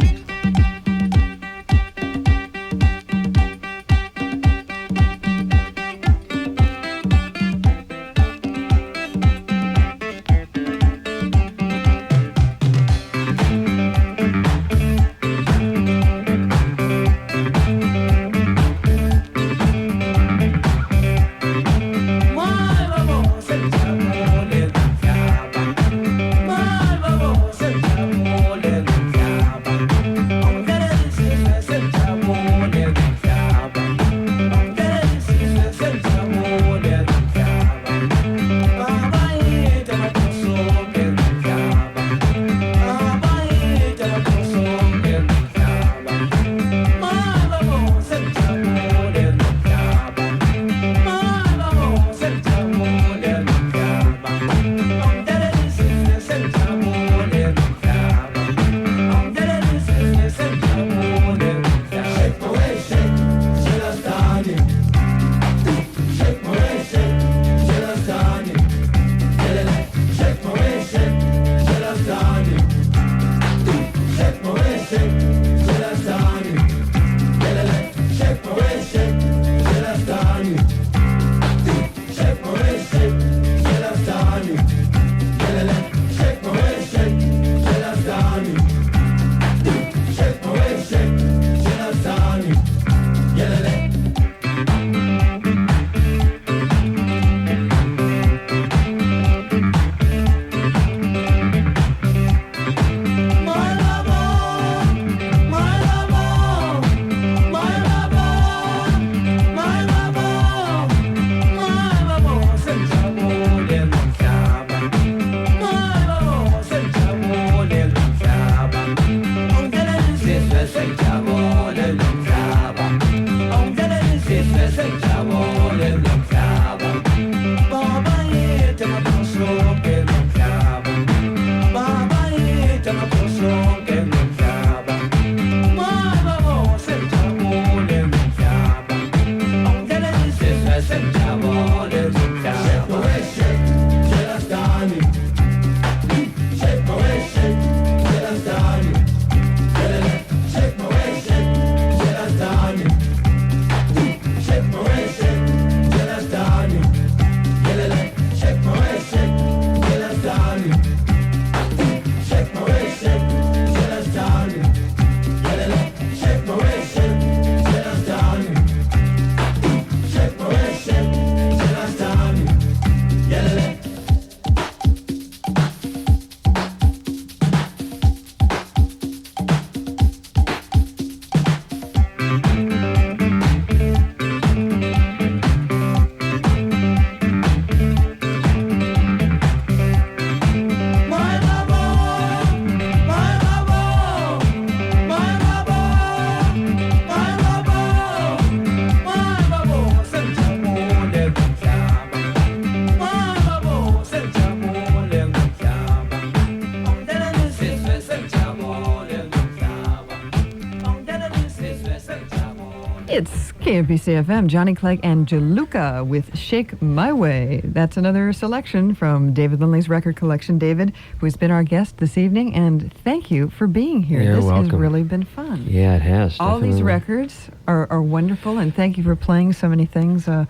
It's KMPC FM, Johnny Clegg and Jaluka with Shake My Way. That's another selection from David Lindley's record collection. David, who's been our guest this evening, and thank you for being here. You're this welcome. has really been fun. Yeah, it has. All these definitely. records are wonderful, and thank you for playing so many things on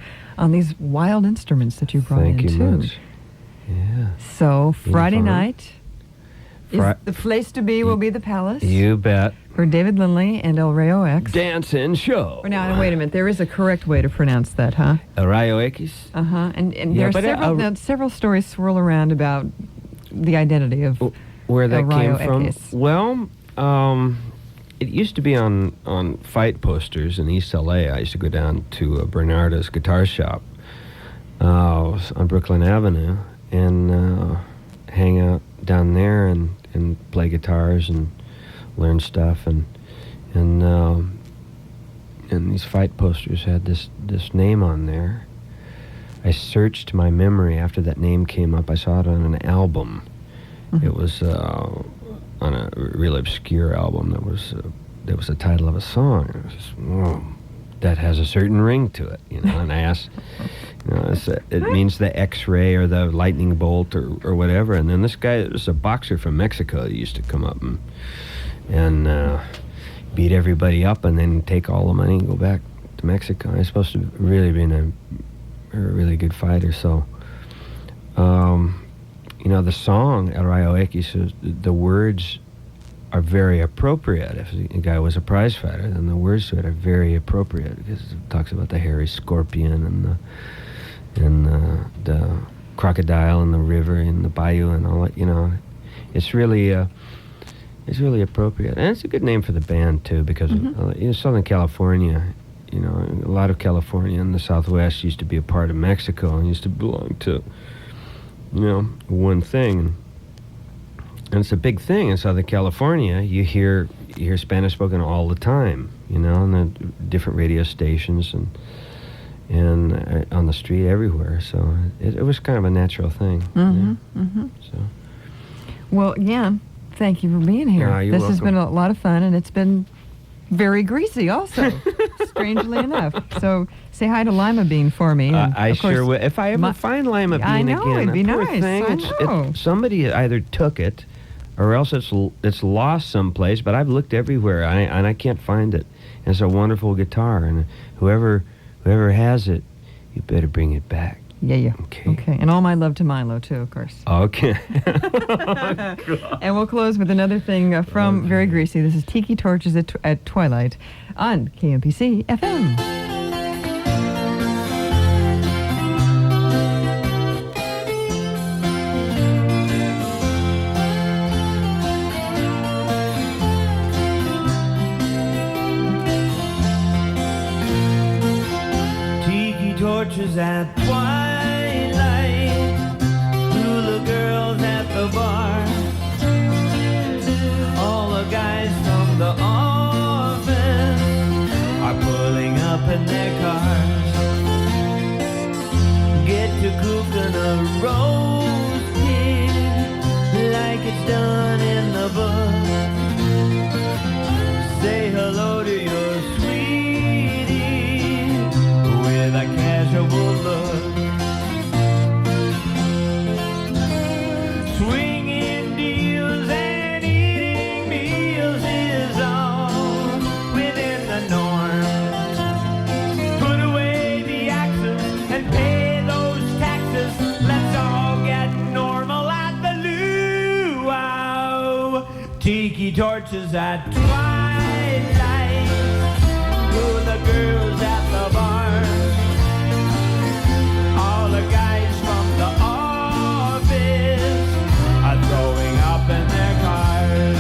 these wild instruments that you brought Thank in, you too. much. Yeah. So, Friday fun. night, Fri- the place to be will be the Palace You bet. for David Lindley and El Rayo-X. Dance and show. Now, wait a minute. There is a correct way to pronounce that, huh? Rayo-X. Uh-huh. And Yeah, there are several stories swirl around about the identity of Where that El came from? Rayo-X. Well, it used to be on fight posters in East LA. I used to go down to Bernarda's guitar shop on Brooklyn Avenue and hang out down there and play guitars and learn stuff and these fight posters had this name on there. I searched my memory after that name came up. I saw it on an album. Mm-hmm. It was on a really obscure album that was the title of a song. It was just, that has a certain ring to it, you know. And I asked, you know, it means the X-ray or the lightning bolt or whatever. And then this guy was a boxer from Mexico. He used to come up and beat everybody up and then take all the money and go back to Mexico. I was supposed to really been a really good fighter. So, you know, the song El Rayo-X, the words are very appropriate. If a guy was a prize fighter, then the words to it are very appropriate because it talks about the hairy scorpion and the crocodile and the river and the bayou and all that. You know, it's really appropriate, and it's a good name for the band too because you know, Southern California. You know, a lot of California and the Southwest used to be a part of Mexico and used to belong to, you know, one thing. And it's a big thing in Southern California. You hear Spanish spoken all the time, you know, on the different radio stations and on the street everywhere. So it was kind of a natural thing. So. Well, again, thank you for being here. You're This has welcome. been a lot of fun, and it's been very greasy also, strangely enough. So say hi to Lima Bean for me. and I of course, sure will. If I ever find Lima Bean I know, again, it'd be poor nice. thing, I know. somebody either took it, or else it's lost someplace. But I've looked everywhere, and I can't find it. And it's a wonderful guitar, and whoever has it, you better bring it back. Yeah. Okay. And all my love to Milo, too, of course. Okay. And we'll close with another thing from Very Greasy. This is Tiki Torches at Twilight on KMPC FM. Tiki torches at twilight, hula girls at the bar, all the guys from the office are pulling up in their cars. Get to cooking a roast pig like it's done in the book. Say hello to your sweetie with a casual look. Swinging deals and eating meals is all within the norm. Put away the axes and pay those taxes. Let's all get normal at the luau. Tiki torches at twilight, who the girls at the bar, all the guys from the office are throwing up in their cars.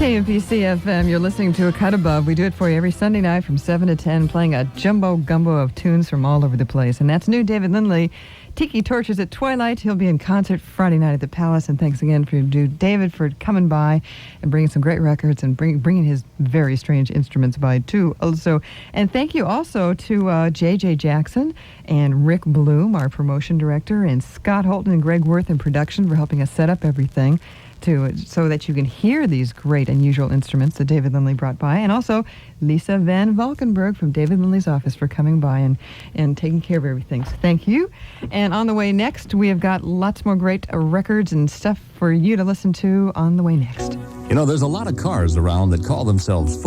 KMPC FM, you're listening to A Cut Above. We do it for you every Sunday night from 7 to 10, playing a jumbo gumbo of tunes from all over the place. And that's new David Lindley. Tiki Torches at Twilight. He'll be in concert Friday night at the Palace. And thanks again to David for coming by and bringing some great records and bringing his very strange instruments by, too. Also, and thank you also to J.J. Jackson and Rick Bloom, our promotion director, and Scott Holton and Greg Worth in production for helping us set up everything so that you can hear these great, unusual instruments that David Lindley brought by. And also Lisa Van Valkenburg from David Lindley's office for coming by and taking care of everything. So thank you. And on the way next, we have got lots more great records and stuff for you to listen to on the way next. You know, there's a lot of cars around that call themselves